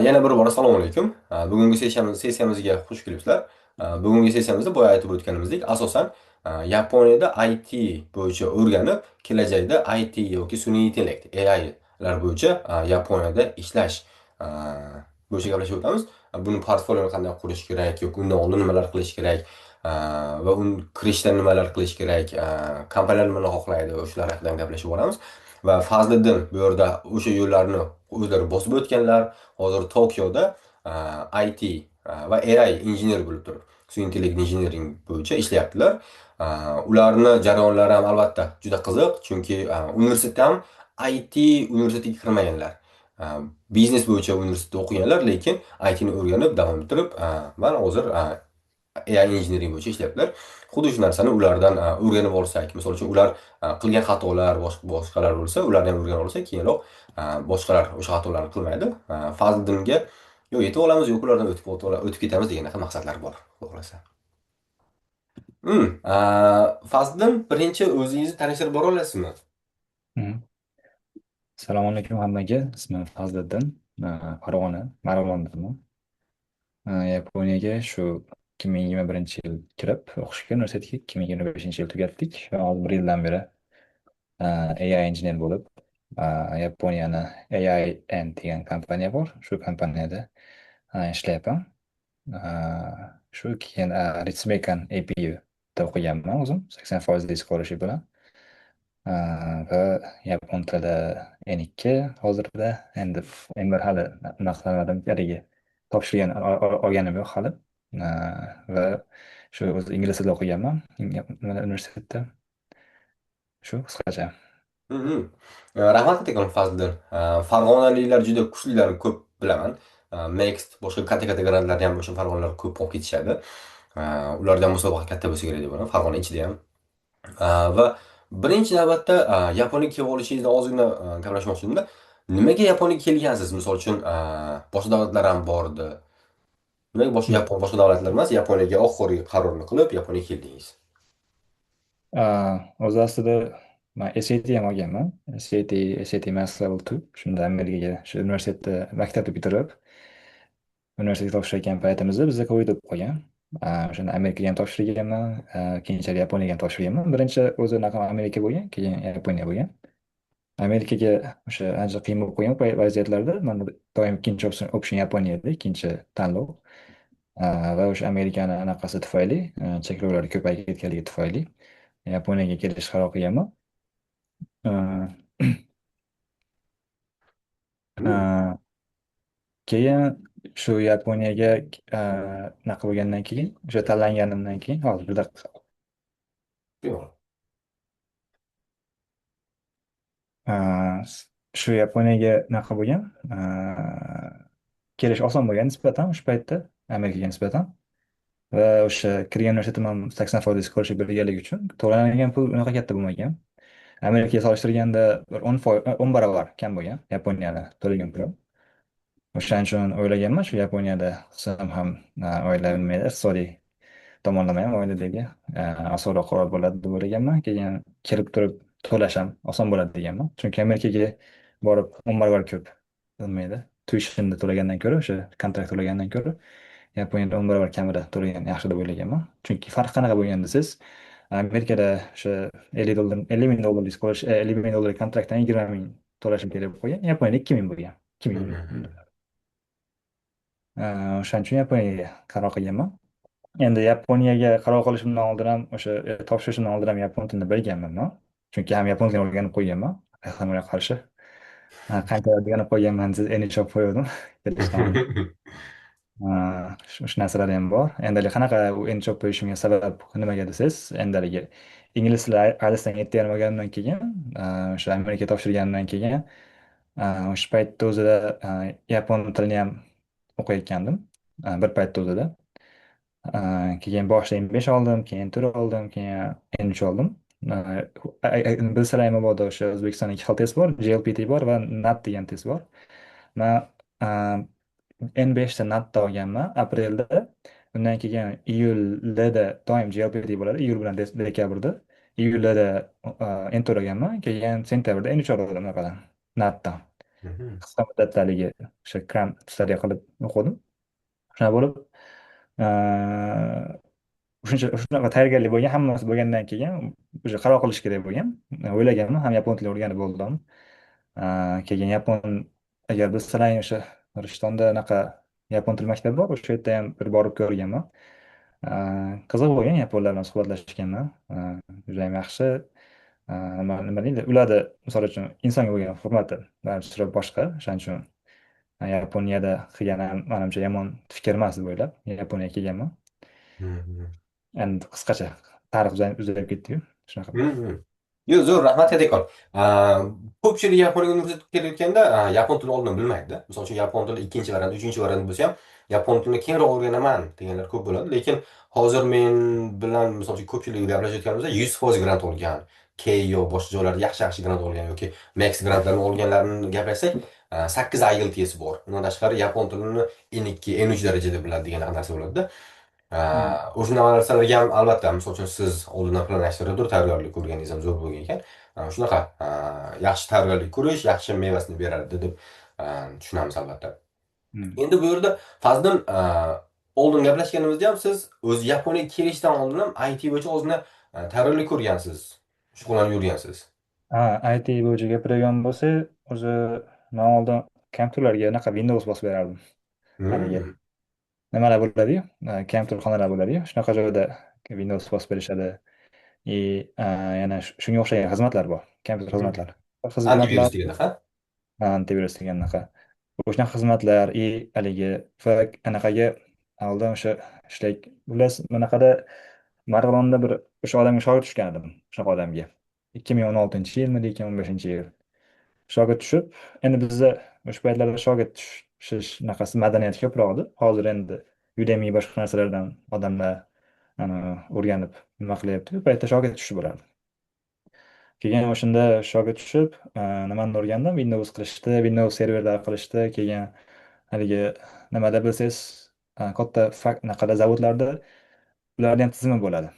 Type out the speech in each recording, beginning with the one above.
Yana bir bora assalomu alaykum. Bugungi sessiyamizga xush kelibsizlar. Bugungi sessiyamizda boya aytib o'tganimizdek, asosan Yaponiyada IT bo'yicha o'rganib, kelajakda IT yoki sun'iy intellekt AI lar bo'yicha Yaponiyada ishlash a, bo'yicha gaplashib o'tamiz. Buni portfoliyoni qanday qurish kerak, yoki undan oldin nimalar qilish kerak, va kirishda nimalar qilish kerak, kompaniyalar nima xohlaydi, o'shalar haqida gaplashib olamiz. Va Fazliddin bu yerda o'sha yo'llarni o'zlari bosib o'tganlar. Hozir Tokioda IT va AI injener bo'lib turib, sun'iy intellekt engineering bo'yicha ishlayaptilar. Ularni jarayonlari ham albatta juda qiziq, chunki universitetda ham IT universitetiga kirmaganlar. Biznes bo'yicha universitetda o'qiganlar, lekin IT ni o'rganib davom ettirib, mana hozir AI engineering bo'yicha ishlayaptilar. Xuddi shu narsani ulardan o'rganib olsak, misol uchun ular qilgan xatolar boshqalar bo'lsa, ularni ham o'rganib olsak, keyinroq boshqalar o'sha xatolarni qilmaydi. Fazliddinga yo yetib olamiz, yo'q ulardan o'tib ketamiz degan maqsadlar bor, xudo xohlasa. Fazliddin, birinchi o'zingizni tanishtirib bora olasizmi? Mhm. Assalomu alaykum hammaga. Ismim Fazliddin. Farg'ona, Marg'ilondanman. Yaponiyaga shu 2021 yil kirib o'qishga universitetga 2025 yil tugatdik. Hozir bir yildan beri AI injener bo'lib, Yaponiyani AIN degan kompaniya bor. Shu kompaniyada ishlayapman. Shu keyin Ritsumeikan APUda o'qiganman o'zim 80% scholarship bilan. Va yapon tili N2 hozirda endi men bir hali unaqa qilmadim haligi olganim yo'q hali. Va shu o'zi ingliz tilida o'qiganman universitetda. Shu qisqacha. Mhm. Rahmat kattakon Fazliddin. Farg'onaliklar juda kuchlilar ko'p bilaman. Next boshqa katta grantlarni ham o'sha farg'onalar ko'p olib ketishadi. Ularda musobaqa katta bo'lsa kerak deb o'ylayman, Farg'ona ichida ham. Va birinchi navbatda Yaponiyaga kelib olishingizdan ozgina gaplashmoqchi edimda. Nimaga Yaponiyaga kelgansiz? Misol uchun boshqa davlatlar ham bor edi. Nimaga boshqa davlatlar emas, Yaponiyaga oxirgi qarorni qilib Yaponiyaga keldingiz? O'zi aslida man SAT ham olganman. SAT Maths Level 2. Shunda Amerikaga shu universitetda maktabni bitirib universitetga topshirayotgan paytimizda bizda Covid o'tib qolgan. O'shanda Amerikaga ham topshirganman, keyinchalik Yaponiyaga ham topshirganman. Birinchi o'zi anaqa Amerika bo'lgan, keyin Yaponiya bo'lgan. Amerikaga o'sha ancha qiyin bo'lib qolgan vaziyatlarda mana doim ikkinchi option Yaponiya edi, ikkinchi tanlov. Va o'sha Amerikani anaqasi tufayli, cheklovlar ko'payib ketganligi tufayli Yaponiyaga kelishga qaror qilganman. Uh, Hmm. uh, Keyin shu Yaponiyaga anaqa bo'lgandan keyin, o'sha tanlanganimdan keyin, hozir bir daqiqa. Yo'q. Uh, Shu Yaponiyaga anaqa bo'lgan, kelish oson bo'lgan nisbatan o'sha paytda Amerikaga nisbatan. Va o'sha kirgan universitetim ham 80% scholarship berganligi uchun to'lanadigan pul unaqa katta bo'lmagan. Amerikaga solishtirganda bir 10 barobar kam bo'lgan Yaponiyada to'lagan pulim. O'shaning uchun o'ylaganman shu Yaponiyada qilsam ham oila bilmaydi, iqtisodiy tomonlama ham oiladagi osonroq bo'ladi deb o'ylaganman. Keyin kelib turib to'lash ham oson bo'ladi deganman. Chunki Amerikaga borib 10 barobar ko'p bilmaydi. Tuition'da to'lagandan ko'ra, o'sha kontrakt to'lagandan ko'ra Yaponiyada 10 barobar kamida to'lagan yaxshi deb o'ylaganman. Chunki farq qanaqa bo'lgan desangiz, Amerikada o'sha 50 ming dollarlik 50 ming dollarlik kontraktdan 20 ming to'lashim kerak bo'lib qolgan. Yaponiyada 2 ming bo'lgan. 2 ming. Mhm. O'shaning uchun Yaponiyaga qaror qilganman. Endi Yaponiyaga qaror qilishimdan oldin ham o'sha topshirishimdan oldin ham yapon tilini bilganman man. Chunki ham yapon tilini o'rganib qo'yganman. Hammaga qarshi. Qancha o'rganib qo'yganman desa endi chop qo'ygandim kelishdan oldin. Shu narsalar ham bor. Endi qanaqa u endi chop qo'yishimga sabab nimaga desangiz, endi ingliz tili IELTSdan 7 olgandan keyin, o'sha Amerikaga topshirgandan keyin, o'sha paytda o'zida yapon tilini ham o'qiyotgandim. Bir paytda o'zida. Keyin boshida M5 oldim, keyin 4 oldim, keyin N3 oldim. Bilsalaring mabodo o'sha O'zbekistonda ikki xil test bor, JLPT bor va NAT degan test bor. Man N5 ta NAT'da olganman aprelda. Undan keyin iyulda doim JLPT bo'ladi, iyul bilan dekabrda. Iyulda N4 olganman, keyin sentabrda N3 oldim unaqadan NAT'dan. Mhm. qisqa muddatda haligi o'sha kram studiya qilib o'qidim. Shunaqa bo'lib, shunaqa tayyorgarlik bo'lgan, hammasi bo'lgandan keyin o'sha qaror qilish kerak bo'lgan. O'ylaganman, ham yapon tilini o'rganib bo'ldim. Keyin yapon, agar bilsalaring o'sha Rishtonda anaqa yapon til maktabi bor, o'sha yerda ham bir borib ko'rganman. Qiziq bo'lgan, yaponlar bilan suhbatlashganman. Judayam yaxshi. Nima deydi, ularni misol uchun insonga bo'lgan hurmati sira boshqa. O'shaning uchun Yaponiyada qilganim manimcha yomon fikr emas deb o'ylab Yaponiyaga kelganman. Mhm. Endi qisqacha tarix uzayib ketdi-yu, shunaqa. Mhm. Yo'q, zo'r, rahmat kattakon. Ko'pchilik Yaponiyaga universitetga kelayotganda yapon tilini oldin bilmaydi. Misol uchun yapon tili ikkinchi variant, uchinchi variant bo'lsa ham yapon tilini keyinroq o'rganaman deganlar ko'p bo'ladi. Lekin hozir men bilan misol uchun ko'pchilik gaplashayotganimizda 100% grant olgan, Keio boshqa joylarda yaxshi grant olgan yoki Max grantlarni olganlarni gaplashsak, 8 IELTS bor. Undan tashqari yapon tilini N2, N3 darajada biladi degan narsa bo'ladi. Hmm. O'sha narsalarga ham albatta, misol uchun siz oldindan planlashtirib tayyorgarlik ko'rganingiz ham zo'r bo'lgan ekan. Shunaqa yaxshi tayyorgarlik ko'rish yaxshi mevasini beradi deb tushunamiz albatta. Hmm. Endi bu yerda Fazliddin, oldin gaplashganimizda ham siz o'zi Yaponiyaga kelishdan oldin ham IT bo'yicha o'zini tayyorgarlik ko'rgansiz, shug'ullanib yurgansiz. IT bo'yicha gapiradigan bo'lsa, o'zi man oldin kompyuterlarga anaqa Windows bosib berardim. Haligi Hmm. nimalar bo'ladi-yu, kompyuterxonalar bo'ladi-yu, shunaqa joyda Windows bosib berishadi. И yana shunga o'xshagan xizmatlar bor, kompyuter Hmm. xizmatlari. Antivirus Xizmatlar deganda, ha? antivirus degannaqa. O'shanaqa xizmatlar haligi va anaqaga oldin o'sha ishlay, xullas bunaqada Marg'ilonda bir o'sha odamga shogird tushgan edim, shunaqa odamga. 2016-yilmi, 2015-yil. Shogird tushib, endi bizda o'sha paytlarda shogird tushish bunaqasi madaniyati ko'proq edi. Hozir endi Udemy boshqa narsalardan odamlar o'rganib nima qilyapti. U paytda shogird tushib bo'lardi. Keyin o'shanda shogird tushib, nimani o'rgandim? Windows qilishdi, Windows serverlar qilishdi. Keyin haligi nimada bilsangiz, katta anaqada zavodlarda ularni ham tizimi bo'ladi.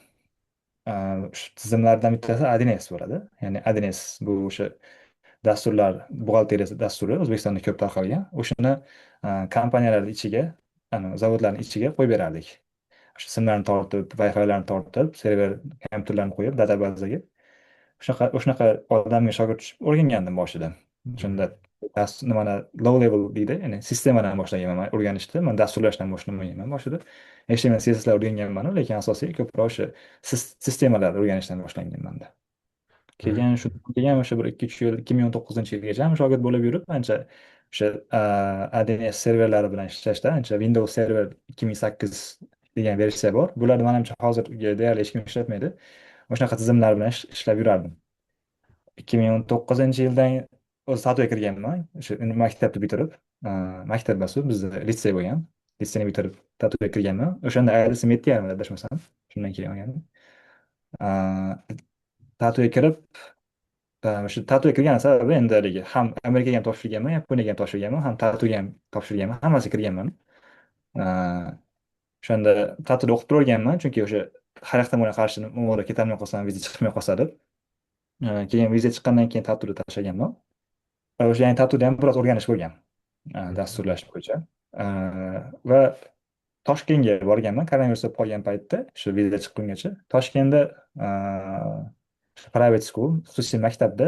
Shu tizimlardan bittasi ADNS bo'ladi. Ya'ni ADNS bu o'sha dasturlar, buxgalteriya dasturi O'zbekistonda ko'p tarqalgan. O'shani kompaniyalar ichiga, zavodlarning ichiga qo'yib berardik. O'sha simlarni tortib, Wi-Fi'larni tortib, server kompyuterlarni qo'yib databazaga. O'shanaqa odamga shogird tushib o'rgangandim boshida. Shunda nimani low level deydi, ya'ni sistemadan boshlaganman o'rganishni. Man dasturlashdan boshlamaganman boshida. HTML, CSS o'rganganman, lekin asosiy ko'proq o'sha sistemalar o'rganishdan boshlangan manda. Keyin shu keyin o'sha bir 2-3 yil, 2019-yilgacha ham shogird bo'lib yurib, ancha o'sha ADNS serverlari bilan ishlashda, ancha Windows Server 2008 degan versiya bor. Bularni menimcha hozirgi deyarli hech kim ishlatmaydi. O'shanaqa tizimlar bilan ishlab yurardim. 2019-yildan o'zi Satuga kirganman. O'sha maktabni bitirib, maktab emas, u bizda litsey bo'lgan. Litseyni bitirib Tatuga kirganman. O'shanda ayolisi yetti yarim adashmasam. Shundan keyin olgandim. Tatuga kirib, o'sha Tatuga kirgan sababi endi haligi ham Amerikaga ham topshirganman, Yaponiyaga ham topshirganman, ham Tatuga ham topshirganman, hammasiga kirganman. O'shanda Tatuda o'qib turganman, chunki o'sha har ehtimolga qarshi o'g'li ketolmay qolsam, viza chiqmay qolsa deb. Keyin viza chiqqandan keyin Tatuda tashlaganman. O'sha yani Tatuda ham biroz o'rganish bo'lgan, dasturlash bo'yicha. Va Toshkentga borganman koronavirus bo'lib qolgan paytda, shu viza chiqqungacha. Toshkentda private school, xususiy maktabda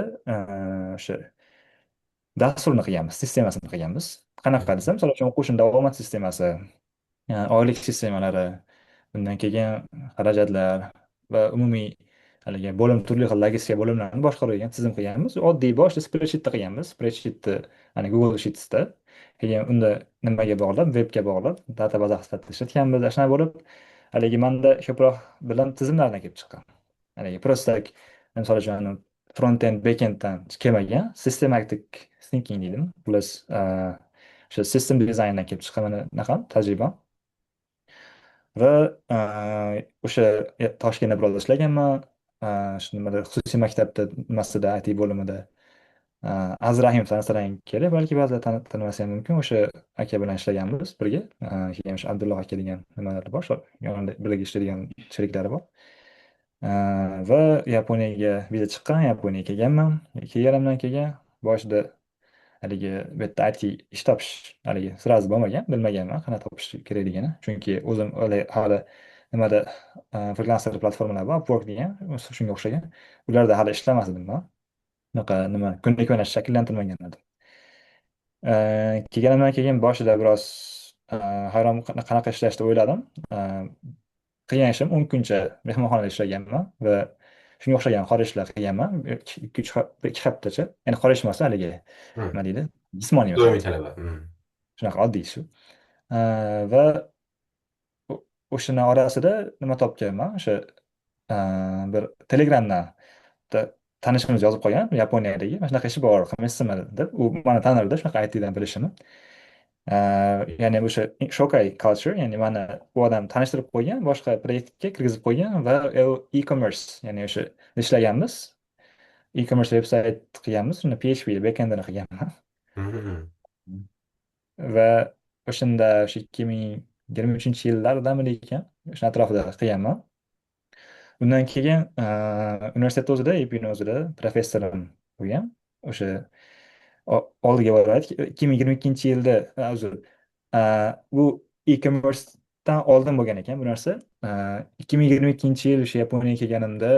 o'sha dasturni qilganmiz, sistemasini qilganmiz. Qanaqa desam, misol uchun o'quvchini davomat sistemasi, oylik sistemalari, undan keyin xarajatlar va umumiy haligi turli xil logistika bo'limlarini boshqaradigan tizim qilganmiz. Oddiy boshida spreadsheetda qilganmiz. Spreadsheetni Google Sheetsda. Keyin unda nimaga bog'lab, webga bog'lab, databaza sifatida ishlatganmiz. Shunaqa bo'lib, haligi manda ko'proq bilim tizimlardan kelib chiqqan. Haligi просто misol uchun front-end, back-enddan kelmagan, systematic thinking deydimi? Plus o'sha system designdan kelib chiqqan mani naqam tajribam. Va o'sha Toshkentda biroz ishlaganman. Shu nimada xususiy maktabda nimasida IT bo'limida Azrahim tansalang kerak, balki ba'zida tanimasa ham mumkin. O'sha aka bilan ishlaganmiz birga. Keyin o'sha Abdulloh aka degan nimalar bor, yonida birga ishlaydigan sheriklari bor. Va Yaponiyaga viza chiqqan, Yaponiyaga kelganman. 2 yildan keyin boshida haligi bu yerda IT ish topish haligi sразу bo'lmagan, bilmaganman qanaqa topish kerakligini. Chunki o'zim hali nimada frilanser platformalar bor, Upwork degan, shunga o'xshagan. Ularda hali ishlamasdim man. Bunaqa nima ko'nikma shakllantirmagan edim. Kelganimdan keyin boshida biroz hayron qanaqa ishlashni o'yladim. Qilgan ishim 10 kuncha mehmonxonada ishlaganman va shunga o'xshagan xorij ishlar qilganman. 2 haftacha. Ya'ni xorij emas, haligi Hı. nima deydi? Jismoniy Doimiy mehnat. talaba. Hı. Shunaqa oddiy shu. Va o'shani orasida nima topganman? O'sha bir Telegramdan tanishimiz yozib qo'ygan, Yaponiyadagi mana shunaqa ishi bor, qilmaysizmi deb. U mani tanirdi, shunaqa ITdan bilishini. Ya'ni o'sha Shokai culture, ya'ni mani bu odam tanishtirib qo'ygan, boshqa proyektga kirgizib qo'ygan va e-commerce, ya'ni o'sha ishlaganmiz. E-commerce vebsayt qilganmiz, uni PHP backendini qilganman. Hı hı. Va o'shanda o'sha 2023-yillardamidi ekan, o'sha atrofida qilganman. Undan keyin universitet o'zida, EPUni o'zida professorim bo'lgan. O'sha oldiga boradi. 2022-yilda, uzr, bu e-commerce'dan oldin bo'lgan ekan bu narsa. 2022-yil o'sha Yaponiyaga kelganimda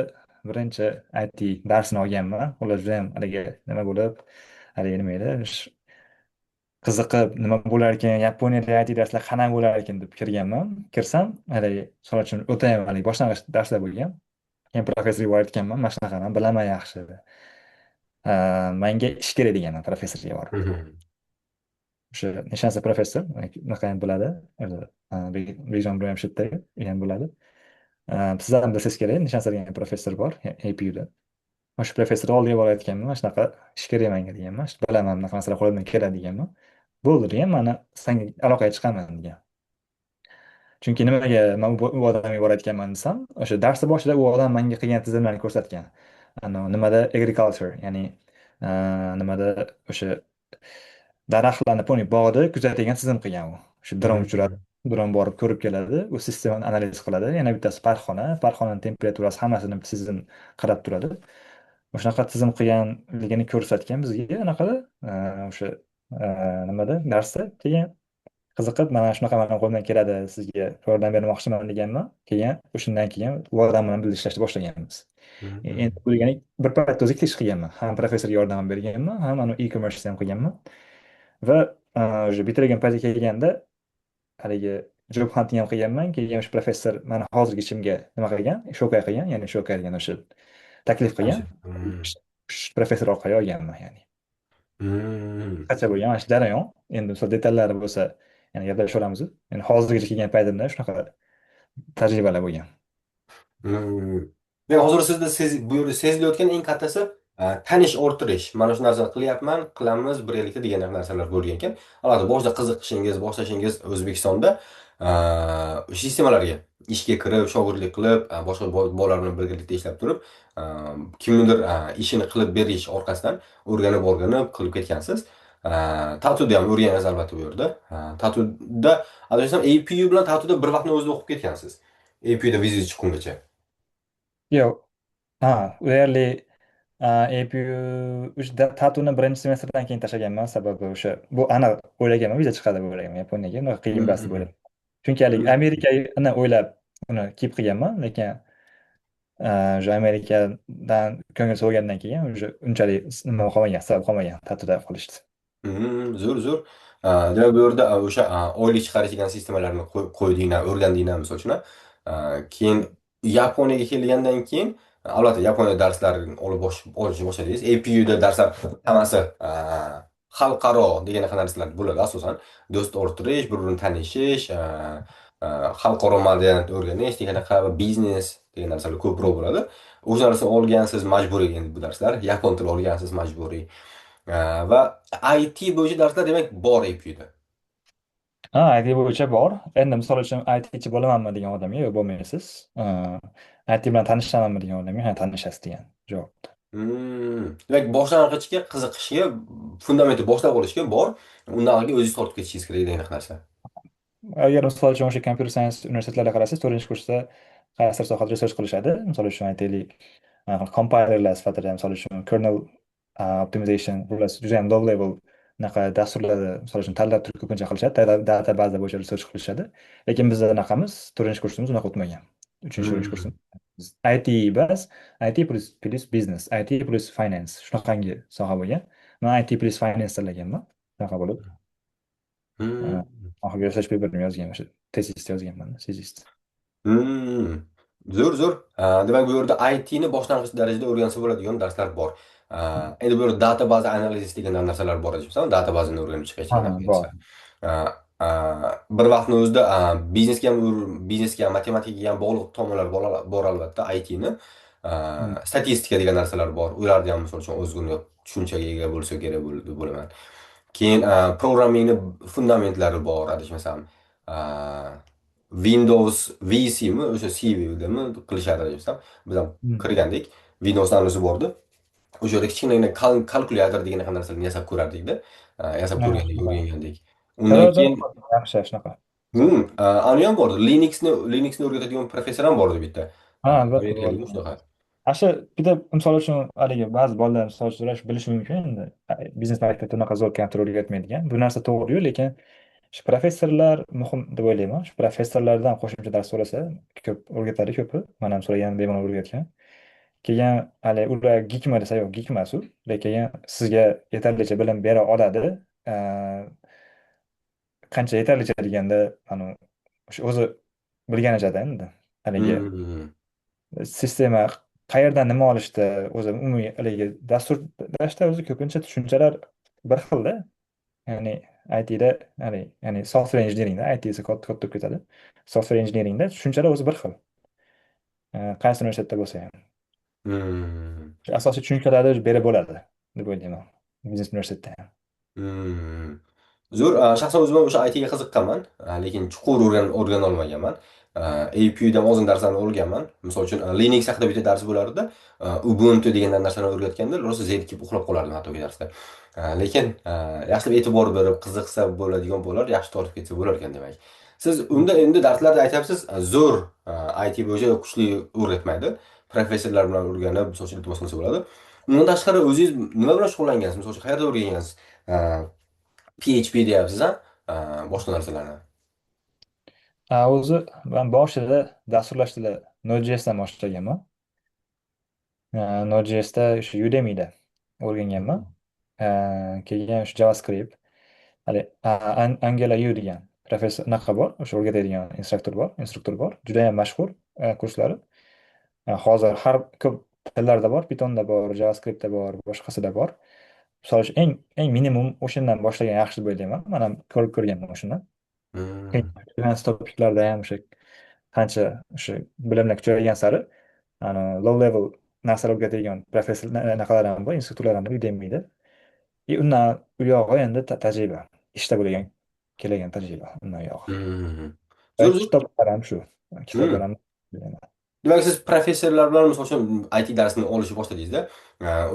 birinchi IT darsini olganman. Ular juda ham haligi nima bo'lib, haligi nima edi, qiziqib nima bo'lar ekan, Yaponiyada IT darslar qanaqa bo'lar ekan deb kirganman. Kirsam, haligi misol uchun o'ta ham haligi boshlang'ich darslar bo'lgan. Keyin professorga borib aytganman, mana shunaqa man bilaman yaxshi. Menga ish kerak deganman professorga Hı borib. hı. O'sha nishonsi professor, unaqa ham bo'ladi. Region Bramshitdagi ham bo'ladi. Siz ham bilsangiz kerak, nishonsi degan professor bor APUda. O'sha professor oldiga borib aytganman, mana shunaqa ish kerak menga deganman. Bilaman, bunaqa narsalar qo'limdan keladi deganman. Bo'ldi degan, mana senga aloqaga chiqaman degan. Chunki nimaga man u odamga borayotganman desam, o'sha darsni boshida u odam menga qilgan tizimlarni ko'rsatgan. Nimada agriculture, ya'ni nimada o'sha daraxtlarni, poni bog'da kuzatadigan tizim qilgan u. O'sha Hı dron hı. uchiradi, dron borib ko'rib keladi, u sistemani analiz qiladi. Yana bittasi parxona, parxonaning temperaturasi hammasini tizim qarab turadi. O'shanaqa tizim qilganligini ko'rsatgan bizga anaqada o'sha nimada darsda. Keyin qiziqib, mana shunaqa mani qo'limdan keladi, sizga yordam bermoqchiman deganman. Keyin o'shandan keyin u odam bilan birga ishlashni boshlaganmiz. Hı hı. Endi bu degani bir paytda o'zi ikkita ish qilganman. Ham professorga yordam berganman, ham anavi e-commerce ham qilganman. Va o'sha bitirgan paytga kelganda haligi job hunting ham qilganman. Keyin o'sha professor mani hozirgi ishimga nima qilgan? Shokay qilgan, ya'ni shokay degan o'sha taklif qilgan. Tanıştık. Hı. Professor orqali olganman, ya'ni. Hı. Qancha bo'lgan mana shu jarayon. Endi misol detallari bo'lsa, yana gaplashaveramiz. Endi hozirgacha kelgan paytimda shunaqa tajribalar bo'lgan. Hmm. Men hozir bu yerda sezilayotgan eng kattasi tanish orttirish. Mana shu narsani qilyapman, qilamiz birgalikda degan narsalar bo'lgan ekan. Albatta boshida qiziqishingiz, boshlashingiz O'zbekistonda sistemalarga ishga kirib, shogirdlik qilib, boshqa bolalar bilan birgalikda ishlab turib, kimnidir ishini qilib berish orqasidan o'rganib qilib ketgansiz. Tatuda ham o'rganasiz albatta bu yerda. Tatuda adashsam APU bilan Tatuda bir vaqtni o'zida o'qib ketgansiz. APUda viza chiqqungacha. Yo'q, deyarli APU tatuni birinchi semestrdan keyin tashlaganman. Sababi o'sha bu aniq o'ylaganman, viza chiqadi deb o'ylaganman Yaponiyaga. Unaqa qiyin emas deb o'ylaganman. Chunki haligi Amerikani o'ylab uni kip qilganman, lekin o'sha Amerikadan ko'ngil so'ygandan keyin o'sha unchalik nima qolmagan, sabab qolmagan tatuda qolishdi. Zo'r, zo'r. Demak, bu yerda o'sha oylik chiqaradigan sistemalarni qo'ydinglar, o'rgandinglar misol uchun. Keyin Yaponiyaga kelgandan keyin albatta Yaponiya darslarini olishni boshladingiz. APUda darslar hammasi xalqaro degan narsalar bo'ladi asosan. Do'st orttirish, bir-birini tanishish, xalqaro madaniyatni o'rganish deganaqa biznes degan narsalar ko'proq bo'ladi. O'sha narsani olgansiz majburiy endi bu darslar. Yapon tili olgansiz majburiy. Va IT bo'yicha darslar demak bor APUda. IT bo'yicha bor. Endi misol uchun ITchi bo'lamanmi degan odamga yo'q, bo'lmaysiz. IT bilan tanishamanmi degan odamga ha, tanishasiz degan javob. Demak, boshlang'ichga qiziqishga, fundamenti boshlab olishga bor. Undan keyin o'zingiz tortib ketishingiz kerak degan narsa. Agar misol uchun o'sha computer science universitetlarida qarasangiz, 4-kursda qaysidir sohada research qilishadi. Misol uchun aytaylik, compilerlar sifatida, misol uchun kernel optimization, bular juda ham low level unaqa dasturlarni misol uchun tanlab turib ko'pincha qilishadi, data baza bo'yicha research qilishadi. Lekin bizni anaqamiz, to'rtinchi kursimiz unaqa o'tmagan. Uchinchi to'rtinchi Hmm. kursimiz biz IT bas, IT plus business, IT plus finance shunaqangi soha bo'lgan. Men IT plus finance tanlaganman. Shunaqa bo'lib, Hmm. oxirgi research paperni yozgan, o'sha tezisda yozganman, tezist. Hmm. Zo'r, zo'r. Demak, bu yerda ITni boshlang'ich darajada o'rgansa bo'ladigan darslar bor. Endi bu yerda data baza analizis degan narsalar bor deyapsan. Data bazani o'rganib chiqish Ha, degan bor. narsa. Bir vaqtni o'zida biznesga ham biznesga ham matematikaga ham bog'liq tomonlar bor albatta ITni. Hmm. Statistika degan narsalar bor. Ularda ham misol uchun o'zg'un tushunchaga ega bo'lsa kerak deb bo'laman. Keyin programmingni fundamentlari bor, adashmasam. Windows VC'mi o'sha CV'dami qilishadi adashmasam. Biz ham Hmm. kirgandik. Windows analizi bordi. O'sha yerda kichkinagina kalkulyator degan narsalarni yasab ko'rardikda. Yasab Ha, ko'rgandik, shunaqa. o'rgangandik. Undan Saroyda keyin yaxshi shunaqa. Zo'r. ani ham bordi. Linuxni o'rgatadigan professor ham bordi bitta. Ha, albatta Amerikalik bo'ladi. shunaqa. Yaxshi, bitta misol uchun haligi ba'zi bolalar misol uchun bilishi mumkin endi biznes maktabda unaqa zo'r kompyuter o'rgatmaydigan. Bu narsa to'g'ri-yu, lekin shu professorlar muhim deb o'ylayman. Shu professorlardan qo'shimcha dars so'rasa ko'p o'rgatadi ko'pi. Men ham so'ragan, bemalol o'rgatgan. Keyin hali ular gikmi desa yo'q, gik emas u. Lekin sizga yetarlicha bilim bera oladi. A, Qancha yetarlicha deganda, o'sha o'zi bilganichada endi haligi Hmm. sistema qayerdan nima olishdi, o'zi umumiy haligi dasturlashda o'zi ko'pincha tushunchalar bir xilda. Ya'ni ITda, ya'ni software engineeringda, IT esa katta katta ketadi. Software engineeringda tushunchalar o'zi bir xil. Qaysi universitetda bo'lsa ham. Hmm. Shu asosiy tushunchalarni berib bo'ladi deb o'ylayman. Biznes universitetda ham. Hmm. Zo'r. Shaxsan o'zim ham o'sha ITga qiziqqanman, lekin chuqur o'rgana olmaganman. APU'dan ozgina darslarni olganman. Misol uchun Linux haqida bitta dars bo'lardi. Ubuntu degan narsani o'rgatganda rosa zerikib uxlab qolardim hattoki darsda. Lekin yaxshilab e'tibor berib qiziqsa bo'ladigan bo'lar, yaxshi tortib ketsa bo'lar ekan demak. Siz unda endi darslarda aytyapsiz, zo'r IT bo'yicha kuchli o'rgatmaydi. Professorlar bilan o'rganib, misol uchun iltimos qilsa bo'ladi. Undan tashqari o'zingiz nima bilan shug'ullangansiz? Misol uchun qayerda o'rgangansiz? PHP deyapsiz, boshqa narsalarni. O'zi men boshida dasturlashda Node.jsdan boshlaganman. Node.jsda o'sha Udemy'da o'rganganman. Keyin shu JavaScript, hali Angela Yu degan professor naqa bor, o'sha o'rgatadigan instruktor bor. Juda ham mashhur kurslari. Hozir har ko'p tillarda bor, Pythonda bor, JavaScriptda bor, boshqasida bor. Misol uchun eng minimum o'shandan boshlagan yaxshi deb o'ylayman. Men ham ko'rib ko'rganman o'shani. Hmm. Keyin topiklarda ham o'sha qancha o'sha bilimlar kuchaygan sari low level narsalar o'rgatadigan professor naqalar ham bor, instruktorlar ham bor Udemy'da. Undan u yog'i endi tajriba, ishda bo'lgan kelgan tajriba undan yog'i. Hmm. Va Zo'r, zo'r. kitoblar ham shu. Kitoblar Hmm. ham Demak, siz professorlar bilan misol uchun IT darsini olishni boshladingizda,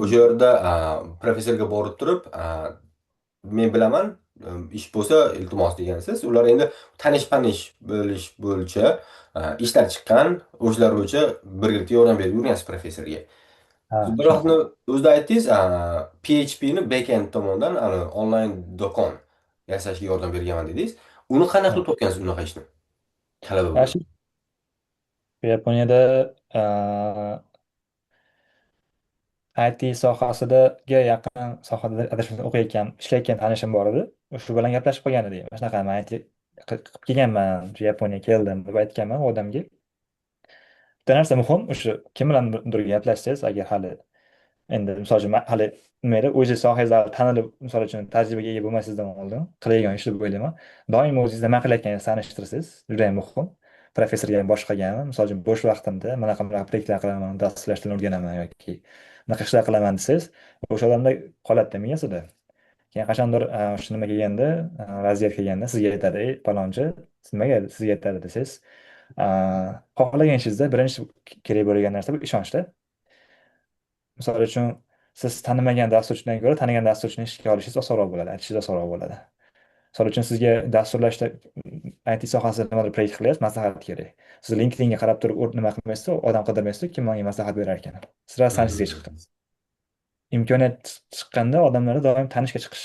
o'sha yerda professorga borib turib, men bilaman, ish bo'lsa iltimos degansiz. Ular endi tanish-panish bo'lish bo'yicha ishlar chiqqan, o'shalar bo'yicha birgalikda yordam berib yurgansiz professorga. ha, Bir vaqtni shunaqa. o'zida aytdingiz, PHP'ni backend tomondan onlayn do'kon yasashga yordam berganman dedingiz. Uni qanaqa Ha. qilib topgansiz unaqa ishni? Talaba bo'lib. Shu Yaponiyada IT sohasidagi yaqin sohada adashmasam o'qiyotgan, ishlayotgan tanishim bor edi. Shu bilan gaplashib qolgan edik. Mana shunaqa man IT qilib kelganman, shu Yaponiyaga keldim deb aytganman u odamga. Bitta narsa muhim, o'sha kim bilandir gaplashsangiz, agar hali endi misol uchun hali nima edi, o'zi sohangizda tanilib, misol uchun tajribaga ega bo'lmaysizdan oldin qiladigan ish deb o'ylayman. Doim o'zingiz nima qilayotganingizni tanishtirsangiz juda ham muhim. Professorga ham bosh qilgan, misol uchun bo'sh vaqtimda bunaqa proyektlar qilaman, dasturlashni o'rganaman yoki bunaqa ishlar qilaman desangiz, o'sha odamda qoladida miyasida. Keyin qachondir shu nima kelganda, vaziyat kelganda sizga aytadi, ey palonchi, nimaga sizga aytadi desangiz, xohlagan ishingizda birinchi kerak bo'lgan narsa bu ishonchda. Misol uchun siz tanimagan dasturchidan ko'ra tanigan dasturchini ishga olishingiz osonroq bo'ladi, aytishingiz osonroq bo'ladi. Misol uchun sizga dasturlashda IT sohasida nimadir proyekt qilyapsiz, maslahat kerak. Siz LinkedInga qarab turib nima qilmaysiz, odam qidirmaysiz, kim menga maslahat berar ekan. Sira tanishingizga chiqdi. Hmm. Imkoniyat chiqqanda odamlarda doim tanishga chiqish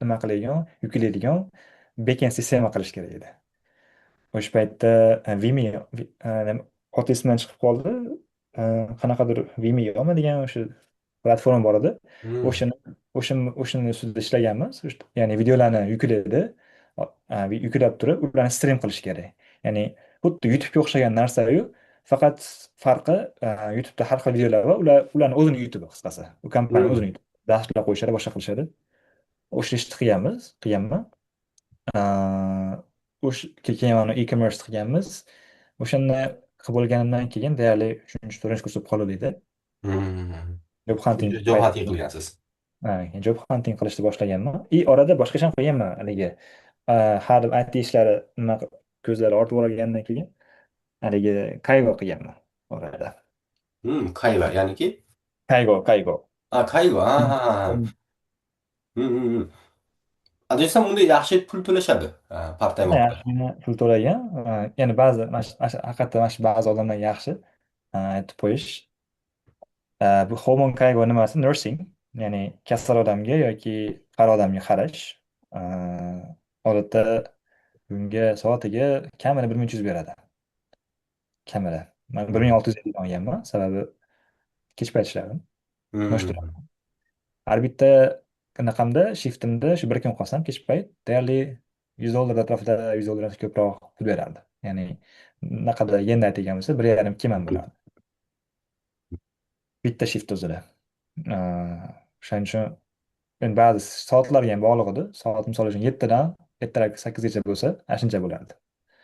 nima qiladigan, yuklaydigan backend sistema qilish kerak edi. O'sha paytda Vimeo oti esimdan chiqib qoldi. Qanaqadir Vimeomi degan o'sha platforma bor edi. Hmm. O'shani o'shani ustida ishlaganmiz. Ya'ni videolarni yuklaydi, yuklab turib ularni stream qilish kerak. Ya'ni xuddi YouTube'ga o'xshagan narsa-yu, faqat farqi YouTube'da har xil videolar bor, ularni o'zini YouTube'i qisqasi. U kompaniya Hmm. o'zini YouTube. Darslar qo'yishadi, boshqa qilishadi. O'sha ishni qilganman. Keyin mana e-commerce qilganmiz. O'shanda qilib bo'lganimdan keyin deyarli 3-4 kurs bo'lib qoldi edi. Hmm. Job hunting Job payt, hunting qilgansiz. job hunting qilishni boshlaganman. Orada boshqa ishni ham qilganman haligi. Har IT ishlari nima ko'zlari ortib borgandan keyin haligi Kaygo qilganman orada. Kayva, ya'niki? Kaygo. Kayva. Ha, ha, ha. Hmm, hmm, hmm. Adreesam unda yaxshi pul to'lashadi. Part time orqali. Yaxshigina pul to'lagan. Ya'ni ba'zi haqiqatdan mana shu ba'zi odamlar yaxshi aytib qo'yish. Bu Homon Kaigo nimasi? Nursing, ya'ni kasal odamga yoki qari odamga qarash. Odatda bunga soatiga kamida 1300 beradi. Kamida. Man Hmm. 1650 olganman, sababi kech payt ishladim. Hmm. Noshtaman. Har bitta anaqamda, shiftimda shu bir kun qolsam kech payt deyarli $100 atrofida, $100 ko'proq pul berardi. Ya'ni naqadar yenda aytadigan bo'lsa 1,5-2 man bo'lardi. Bitta shift o'zida. O'shaning uchun endi ba'zi soatlarga ham bog'liq edi. Soat misol uchun 7dan ertalab 8gacha bo'lsa, ana shuncha bo'lardi.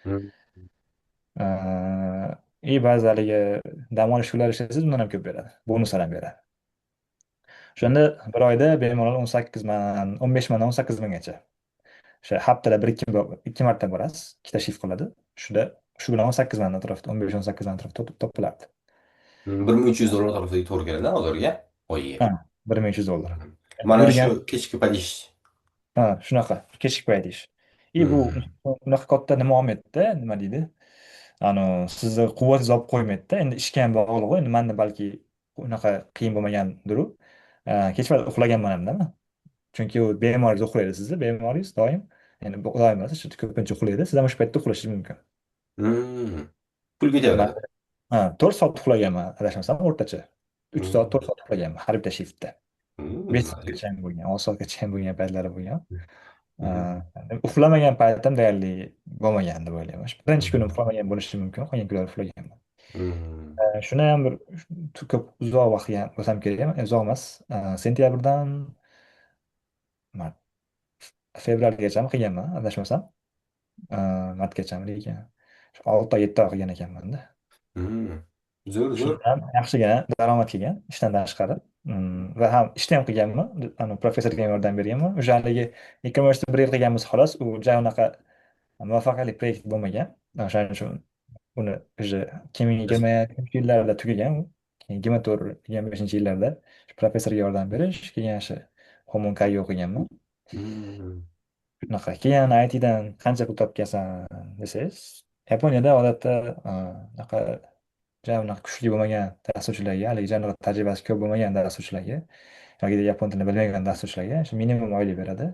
Hmm. Ba'zi haligi dam olish kunlari ishlasangiz undan ham ko'p beradi. Bonuslar ham beradi. O'shanda bir oyda bemalol 18 man, 15 mandan 18 minggacha. O'sha haftada 1-2 marta borasiz, ikkita shift qiladi. Shu bilan 18 man atrofida, 15-18 man atrofida topilardi. $1300 atrofida to'g'ri keladi hozirga oyiga. Ha, $1300. Mana Yurgan. shu kechki payt ish. Ha, shunaqa kechki payt ish. Bu Hmm. unaqa katta nima olmaydida, nima deydi? Sizni quvvatingizni olib qo'ymaydida. Endi ishga ham bog'liq. Endi manda balki unaqa qiyin bo'lmagandir u. Kech payt uxlaganman hamda man. Chunki u bemoringiz uxlaydi sizni, bemoringiz doim. Endi doim emas, ko'pincha uxlaydi. Siz ham o'sha paytda uxlashingiz mumkin. Hmm. Pul Man ketaveradi. 4 soat uxlaganman, adashmasam o'rtacha. 3 soat, Hmm. 4 soat uxlaganman har bitta shiftda. 5 Ajoyib. soatgacha ham bo'lgan, 6 soatgacha ham bo'lgan paytlari bo'lgan. Hmm. Uxlamagan paytim deyarli bo'lmagan deb o'ylayman. Birinchi kunim Hmm. uxlamagan bo'lishi mumkin, qolgan kunlar uxlaganman. Hmm. Shuni ham bir ko'p uzoq vaqtga bo'lsam kerak emas, uzoq emas. Sentyabrdan mart, fevralgachami qilganman, adashmasam. Martgachami lekin 6 oy, 7 oy qilgan ekanman-da. Hmm. Zo'r, zo'r. Shundan ham yaxshigina daromad kelgan ishdan tashqari. Va ham ishda ham qilganman. Professorga ham yordam berganman. O'sha haligi e-commerce 1 yil qilganmiz xolos. U joy unaqa muvaffaqiyatli proyekt bo'lmagan. O'shaning uchun uni o'sha 2020-yillarda tugagan u. Keyin 24-25-yillarda professorga yordam berish, keyin shu Homonkaga o'qiganman. Hmm. Shunaqa. Keyin ITdan qancha pul topgansan desangiz, Yaponiyada odatda unaqa unaqa kuchli bo'lmagan dasturchilarga, haligi unaqa tajribasi ko'p bo'lmagan dasturchilarga yoki yapon tilini bilmagan dasturchilarga shu minimum oylik beradi.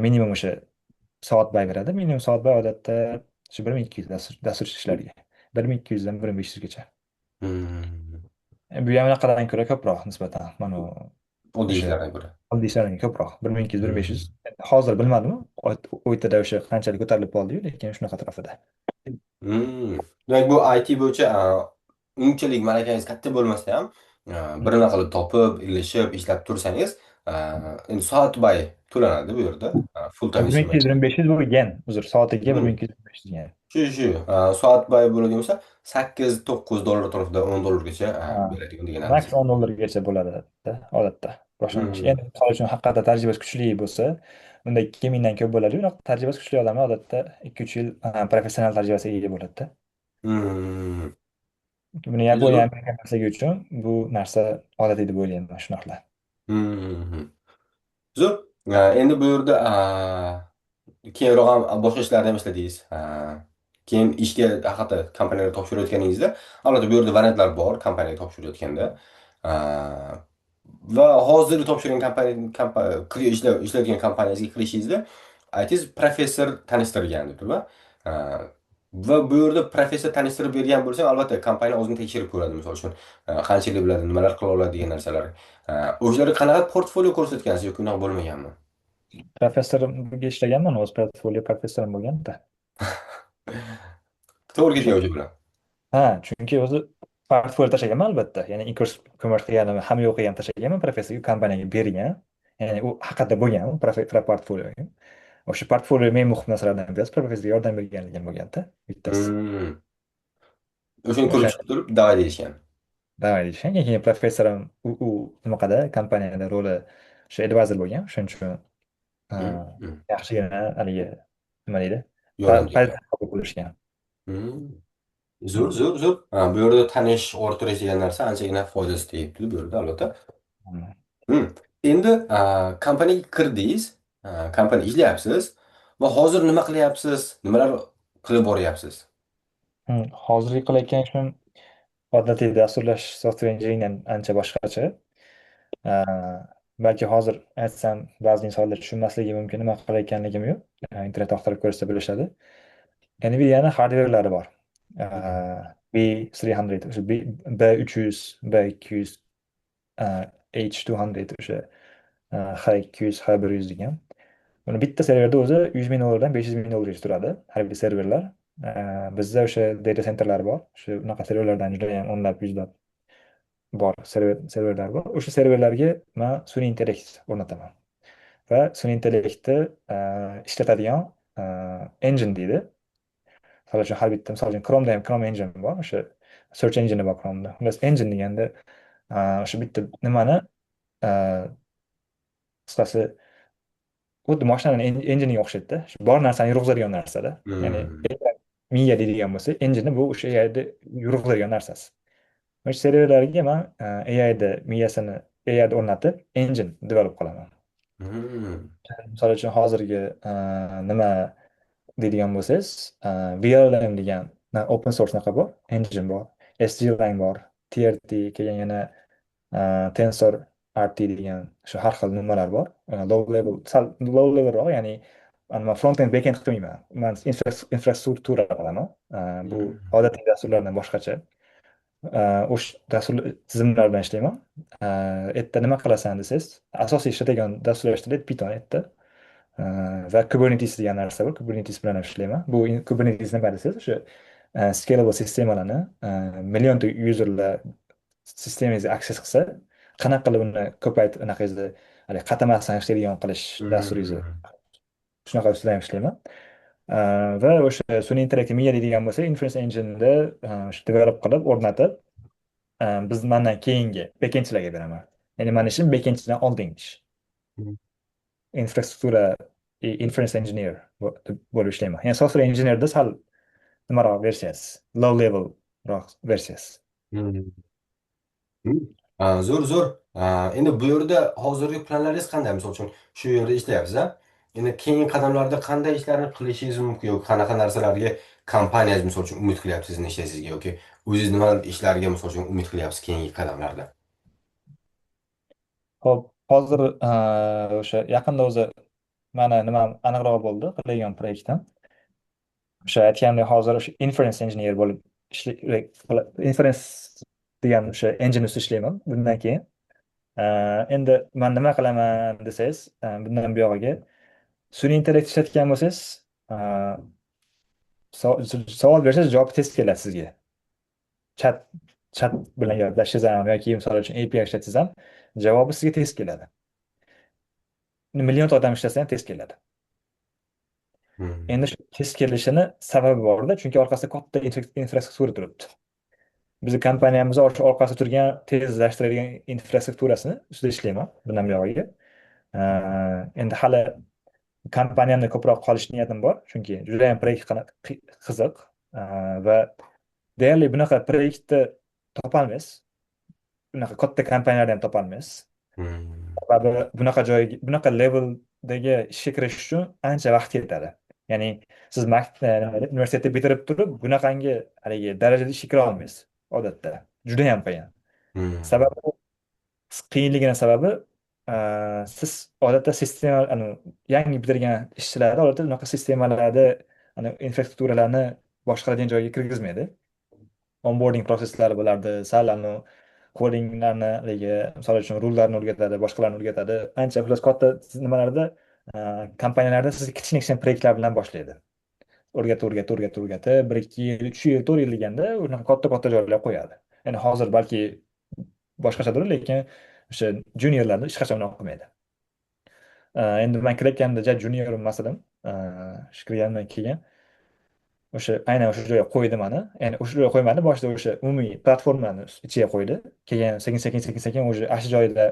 Minimum o'sha soatbay beradi. Minimum soatbay odatda shu 1200 dasturchi ishlarga. 1200 dan 1500gacha. Hmm. Bu ham unaqadan ko'ra ko'proq nisbatan. Mana Oddiy o'sha ishlardan ko'ra. oddiy ishlardan ko'proq. 1200, Hmm. 1500. Hozir bilmadim. O'rtada o'sha qanchalik ko'tarilib qoldi-yu, lekin shunaqa atrofida. Hmm. Demak, bu IT bo'yicha unchalik malakangiz katta bo'lmasa ham, birini qilib topib, ilishib, ishlab tursangiz, endi soat bay to'lanadi bu yerda. Full time ish emas. 1200, 1500 bu yen. Uzr, soatiga Hmm. 1200, 1500 yen. Shu, soat bay bo'ladigan bo'lsa, 8-9 dollar atrofida, $10 gacha Ha, beradigan degan maks narsa. $10 bo'ladi odatda boshlang'ich. Hmm. Endi misol uchun haqiqatda tajribasi kuchli bo'lsa, unda 2000 dan ko'p bo'ladi. Unaqa tajribasi kuchli odamlar odatda 2-3 yil professional tajribasiga ega bo'ladi-da. Hmm. Buni Zo'r. Yaponiya Amerika emasligi uchun bu narsa odatiy deb o'ylayman shunaqa. Hmm. Zo'r. Endi bu yerda keyinroq ham boshqa ishlarda ham ishladingiz. Keyin ishga haqiqatda kompaniyaga topshirayotganingizda, albatta bu yerda variantlar bor kompaniyaga topshirayotganda. va hozir topshirgan ishlayotgan kompaniyasiga kirishingizda aytingiz professor tanishtirgan deb turib. Ha, va bu yerda professor tanishtirib bergan bo'lsa, albatta kompaniya o'zini tekshirib ko'radi, misol uchun qancha yil biladi, nimalar qila oladi degan narsalar. O'shalarga qanaqa portfolio ko'rsatgansiz yoki unaqa bo'lmaganmi? Professorga ishlaganman, o'z portfolio professorim bo'lganda. To'g'ri O'sha ketgan o'sha bilan. ha, chunki o'zi portfolio tashlaganman albatta. Ya'ni e-commerce qilganim hamma yo'q qilgan tashlaganman professorga, kompaniyaga bergan. Ya'ni u haqida bo'lgan u portfolioga. O'sha portfolio men muhim narsalardan birasi professorga yordam berganligim bo'lganda bittasi. Hmm. O'shani ko'rib O'sha chiqib turib, davay deyishgan. davom etishgan. Keyin professorim u nimaqada kompaniyada roli o'sha advisor bo'lgan. Shuning uchun a, Hmm. Hmm. yaxshigina haligi nima deydi? Yordam bergan. Pozitsiya qabul qilishgan. Hmm. Zo'r, zo'r, zo'r. Bu yerda tanish, o'rtirish degan narsa anchagina foydasi tegibdi bu yerda albatta. Hmm. Hmm. Endi kompaniyaga kirdingiz, kompaniya ishlayapsiz va hozir nima qilyapsiz? Nimalar qilib boryapsiz? Hozirgi qilayotgan ishim odatiy dasturlash software engineeringdan ancha boshqacha. A, balki hozir aytsam ba'zi insonlar tushunmasligi mumkin, nima qilayotganligim yo'q. Internetda qidirib ko'rsa bilishadi. Nvidia'ni hardverlari bor. B300, o'sha B300, B200, H200, o'sha H200, H100 degan. Uni bitta serverda o'zi 100 ming dollardan 500 ming dollargacha turadi, har bir serverlar. Bizda o'sha data centerlar bor. Shu unaqa serverlardan juda ham o'nlab, yuzlab bor serverlar bor. O'sha serverlarga man sun'iy intellekt o'rnataman. Va sun'iy intellektni ishlatadigan engine deydi. Misol uchun har bitta, misol uchun Chrome'da ham Chrome engine bor, o'sha search engine bor Chrome'da. Xullas engine deganda o'sha bitta nimani qisqasi xuddi mashinani enginiga o'xshaydi. Bor narsani yurg'izadigan narsada. Ya'ni Hmm. miya deydigan bo'lsa, engine bu o'sha AI'da yurg'izadigan narsasi. O'sha serverlarga man AI'da miyasini AI'da o'rnatib, engine develop qilaman. Hmm. Misol uchun hozirgi nima deydigan bo'lsangiz, VLM degan open source naqa bor, engine bor, SGLang bor, TRT, keyin yana Tensor RT degan shu har xil nimalar bor. Low level, sal low levelroq, ya'ni man front end, back end qilmayman. Man infrastruktura qilaman. Bu Hmm. odatiy dasturlardan boshqacha. O'sha dastur tizimlar bilan ishlayman. Erta nima qilasan desangiz, asosiy ishlatadigan dasturlash tili Python erta. Va Kubernetes degan narsa bor. Kubernetes bilan ham ishlayman. Bu Kubernetes nima desangiz, o'sha scalable sistemalarni millionta userlar sistemangizga aksess qilsa, qanaqa qilib uni ko'paytirib anaqangizni haligi qatamasdan ishlaydigan qilish dasturingizni Hmm. shunaqa ustida ham ishlayman. Va o'sha sun'iy intellekt miya deydigan bo'lsa, inference engine'da develop qilib o'rnatib, biz mandan keyingi backendchilarga beraman. Ya'ni mani ishim backendchidan oldingi ish. Infrastruktura inference engineer bo'lib ishlayman. Ya'ni software engineerda sal nimaroq versiyasi, low levelroq versiyasi. Hmm. Hmm. Zo'r, zo'r. Endi bu yerda hozirgi planlaringiz qanday? Misol uchun shu yerda ishlayapsiz, a? Endi keyingi qadamlarda qanday ishlarni qilishingiz mumkin yoki qanaqa narsalarga kompaniyangiz misol uchun umid qilyapsiz sizni ishlashingizga yoki o'zingiz nima ishlarga misol uchun umid qilyapsiz keyingi qadamlarda? Ho'p, hozir o'sha yaqinda o'zi mana nima aniqroq bo'ldi qilingan proyektdan. O'sha aytganimdek hozir o'sha inference engineer bo'lib inference degan o'sha engine ustida ishlayman bundan keyin. Endi man nima qilaman desangiz, bundan buyog'iga sun'iy intellekt ishlatgan bo'lsangiz, savol bersangiz javob tez keladi sizga. Chat chat bilan gaplashishingiz ham yoki misol uchun API ishlatsangiz ham javobi sizga tez keladi. Millionta odam ishlasa ham tez keladi. Hmm. Endi shu tez kelishini sababi borda, chunki orqasida katta infrastruktura turibdi. Bizni kompaniyamiz orqasida turgan tezlashtiradigan infrastrukturasini ustida ishlayman bundan buyog'iga. Endi hali kompaniyamda ko'proq qolish niyatim bor, chunki juda ham proyekt qiziq va deyarli bunaqa proyektni topolmaysiz. Bunaqa katta kompaniyalarda ham topolmaysiz. Hmm. Sababi bunaqa joyga, bunaqa leveldagi ishga kirish uchun ancha vaqt ketadi. Ya'ni siz universitetni bitirib turib, bunaqangi haligi darajada ishga kira olmaysiz odatda. Juda ham qiyin. Hmm. Sababi qiyinligini sababi, siz odatda sistema yangi bitirgan ishchilarni odatda unaqa sistemalarni infrastrukturalarni boshqaradigan joyga kirgizmaydi. Onboarding prosesslari bo'lardi, sal kodinglarni haligi, misol uchun rullarni o'rgatadi, boshqalarni o'rgatadi. Ancha xullas katta nimalarda, kompaniyalarda sizni kichkina kichkina proyektlar bilan boshlaydi. O'rgatib, 1-2 yil, 3 yil, 4 yil deganda unaqa katta katta joylar qo'yadi. Endi hozir balki boshqachadir, lekin o'sha juniorlarni hech qachon unaqa qilmaydi. Endi man kirayotganimda junior masalan, shu kirganimdan keyin aynan o'sha joyga qo'ydi mani. Ya'ni o'sha joyga qo'ymadi, boshida o'sha umumiy platformani ichiga qo'ydi. Keyin sekin o'sha shu joyda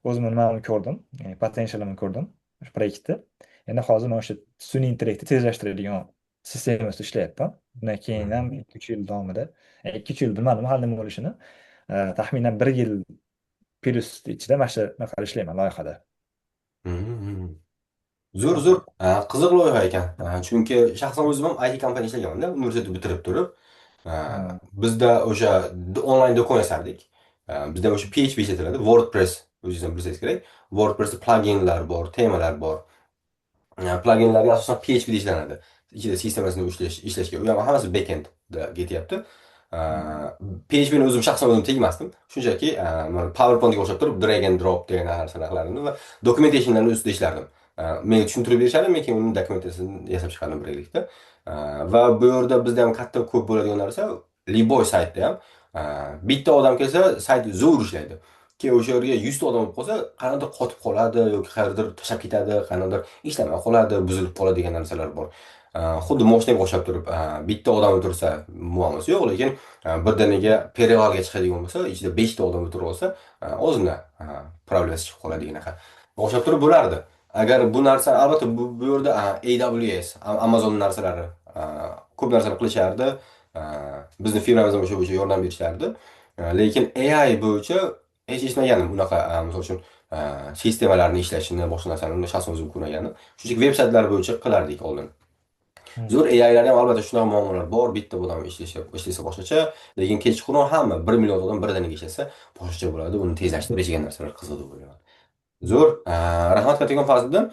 o'zimni nimamni ko'rdim, ya'ni potensialimni ko'rdim o'sha proyektda. Endi hozir man o'sha sun'iy intellektni tezlashtiradigan sistema ustida ishlayapman. Bundan keyin ham 2-3 yil davomida, 2-3 yil bilmadim hali nima bo'lishini, taxminan 1 yil plus ichida mana shu naqa ishlayman loyihada. Mhm. Zo'r, zo'r. Qiziq loyiha ekan. Chunki shaxsan o'zim ham IT kompaniyada ishlaganman-da, universitetni bitirib turib. Ha. Bizda o'sha onlayn do'kon yasardik. Bizda o'sha PHP ishlatiladi, WordPress o'zingiz ham bilsangiz kerak. WordPressda pluginlar bor, temalar bor. Pluginlarga asosan PHP da ishlanadi. Ichida sistemasini ishlashga, u ham hammasi backendda ketyapti. PHP ni o'zim shaxsan o'zim tegmasdim. Shunchaki mana PowerPointga o'xshab turib drag and drop degan narsalarni qilardim va documentationlarni ustida ishlardim. Menga tushuntirib berishadi, men keyin uni dokumentatsiyasini yasab chiqardim birgalikda. Va bu yerda bizda ham katta ko'p bo'ladigan narsa, Liboy saytda ham bitta odam kelsa, sayt zo'r ishlaydi. Keyin o'sha yerga 100 ta odam olib qolsa, qanaqadir qotib qoladi yoki qayerdir tashlab ketadi, qanaqadir ishlamay qoladi, buzilib qoladi degan narsalar bor. Xuddi moshinaga o'xshab turib, bitta odam o'tirsa muammosi yo'q, lekin birdaniga perivalga chiqadigan bo'lsa, ichida 5 ta odam o'tirib olsa, ozgina problemasi chiqib qoladi degan o'xshab turib bo'lardi. Agar bu narsa, albatta bu yerda AWS, Amazon narsalari ko'p narsani qilishardi. Bizni firmamiz ham o'sha yordam berishardi. Lekin AI bo'yicha hech eshitmaganim unaqa, misol uchun sistemalarni ishlashini, boshqa narsalarni shaxsan o'zim ko'rmaganim. Shunchaki veb-saytlar bo'yicha qilardik oldin. Hmm. Zo'r AIlarda ham albatta shunaqa muammolar bor. Bitta odam ishlasa boshqacha, lekin kechqurun hamma 1 million odam birdaniga ishlasa boshqacha bo'ladi. Uni tezlashtirish degan narsalar qiziq deb o'ylayman. Zo'r. Rahmat kattakon Fazliddin.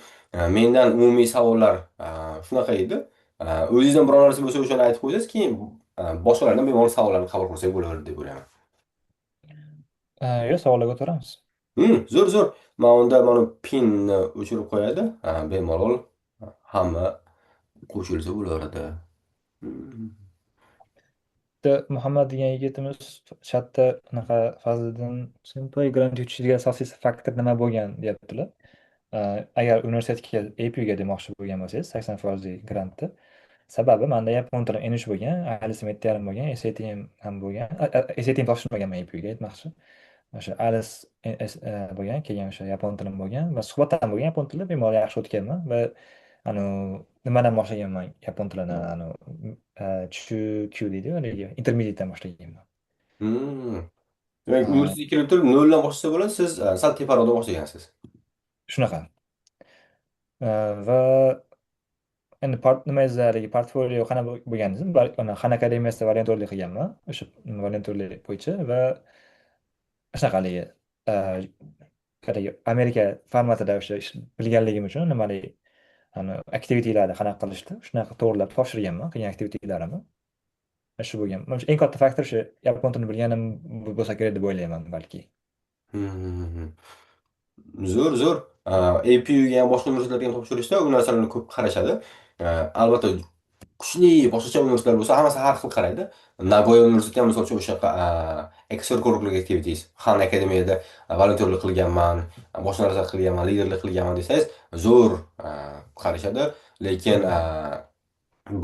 Mendan umumiy savollar shunaqa edi. O'zingizdan biror narsa bo'lsa o'shani aytib qo'ysangiz, keyin boshqalardan bemalol savollarni qabul qilsak bo'laveradi deb o'ylayman. Yo'q, savollarga o'tamiz. Zo'r, zo'r. Unda mana pinni o'chirib qo'yadi. Bemalol hamma qo'shilsa bo'laveradi. Hmm. Bitta Muhammad degan yigitimiz chatda unaqa Fazliddin Senpai grant yutishiga asosiy faktor nima bo'lgan deyaptilar. Agar universitetga APUga demoqchi bo'lgan bo'lsangiz 80% grantni sababi, manda yapon tili N3 bo'lgan, IELTS'im 7,5 bo'lgan, SAT ham bo'lgan. SAT ham topshirmaganman APUga aytmoqchi. O'sha IELTS bo'lgan, keyin o'sha yapon tilim bo'lgan va suhbat ham bo'lgan yapon tilida, bemalol yaxshi o'tganman va nimadan boshlaganman yapon tilini, Chu deydi, haligi intermediatedan boshlaganman. Hmm. Demak, A, universitetga kirib turib noldan boshlasa bo'ladi, siz sal teparoqdan boshlagansiz. Shunaqa. Va endi nimangizda haligi portfolio qanaqa bo'lganingizni, Khan akademiyasida volontyorlik qilganman o'sha volontyorlik bo'yicha va shunaqa haligi, haligi Amerika formatida o'sha bilganligim uchun nimali aktivitelarni qanaqa qilishdi shunaqa to'g'irlab topshirganman, qilgan aktivitelarimni. Shu bo'lgan. Mana shu eng katta faktor shu yapon tilini bilganim bo'lsa kerak deb o'ylayman balki. Hmm. Zo'r, zo'r. APUga ham boshqa universitetlarga ham topshirishda u narsalarni ko'p qarashadi. Albatta kuchli boshqacha universitetlar bo'lsa, hammasi har xil qaraydi. Nagoya universiteti ham misol uchun o'shaqa extracurricular activities, Khan akademiyada volontyorlik qilganman, boshqa narsa qilganman, liderlik qilganman desangiz, zo'r qarashadi. Lekin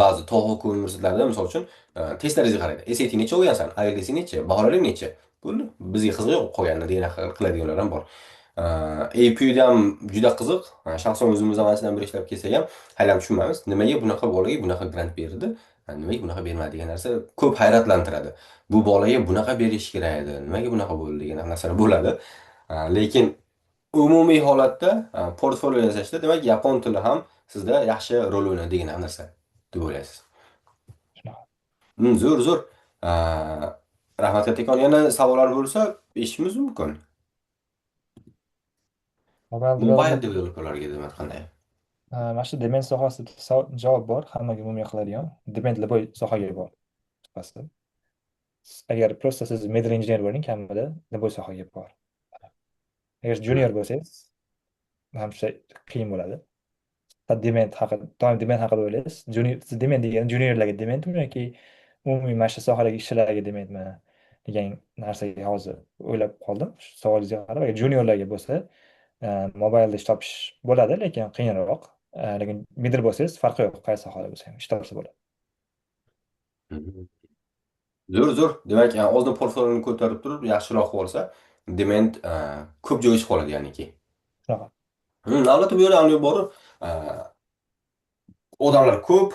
ba'zi Tohoku universitetlarida misol uchun testlaringizga qaraydi. SAT necha olgansan? IELTS necha? Baholari necha? Bo'ldi. Bizga qiziq yo'q qolganini degan qiladiganlar ham bor. APUda ham juda qiziq. Shaxsan o'zimiz ham anchadan beri ishlab kelsak ham hali ham tushunmaymiz. Nimaga bunaqa bolaga bunaqa grant berdi? Nimaga bunaqa bermadi degan narsa ko'p hayratlantiradi. Bu bolaga bunaqa berish kerak edi. Nimaga bunaqa bo'ldi degan narsalar bo'ladi. Lekin umumiy holatda portfolio yasashda demak yapon tili ham sizda yaxshi rol o'ynaydi degan narsa deb o'ylaysiz. Shunaqa. Zo'r, zo'r. Rahmat kattakon. Yana savollar bo'lsa eshitishimiz mumkin. Mobile Mobil development, developerlarga demak qanday? mana shu dement sohasida javob bor, hammaga umumiy qiladigan. Dement любой sohaga bor, qisqasi. Agar просто siz middle engineer bo'ling, kamida любой sohaga bor. Agar junior bo'lsangiz, hamcha qiyin bo'ladi. Dement haqida, doim dement haqida o'ylaysiz. Junior, siz dement degani juniorlarga dementmi yoki umumiy mana shu sohadagi ishchilarga dementmi degan narsaga hozir o'ylab qoldim. Shu savolingizga qarab, agar juniorlarga bo'lsa, mobilda ish topish bo'ladi, lekin qiyinroq. Lekin middle bo'lsangiz, farqi yo'q, qaysi sohada bo'lsa ham ish topsa bo'ladi. Mhm. Zo'r, zo'r. Demak, oldin portfolini ko'tarib turib, yaxshiroq bo'lsa, dement ko'p joy ishib qoladi, ya'niki. Shunaqa. Albatta bu yerda ham bor. Odamlar ko'p,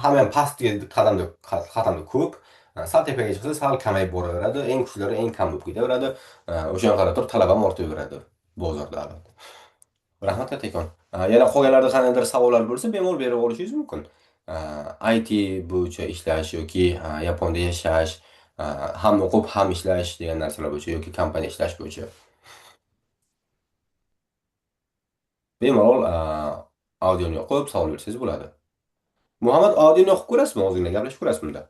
hamma ham pastga qadamda ko'p. Sal tepaga chiqsa, sal kamayib boraveradi. Eng kuchlilari eng kam bo'lib ketaveradi. O'shanga qarab turib talab ham ortaveradi bozorda albatta. Rahmat kattakon. Yana qolganlarda qandaydir savollar bo'lsa, bemalol berib olishingiz mumkin. IT bo'yicha ishlash yoki Yaponda yashash, ham o'qib, ham ishlash degan narsalar bo'yicha yoki kompaniya ishlash bo'yicha bemalol audioni yoqib savol bersangiz bo'ladi. Muhammad, audioni yoqib ko'rasizmi? O'zingizla gaplashib ko'rasizmi unda?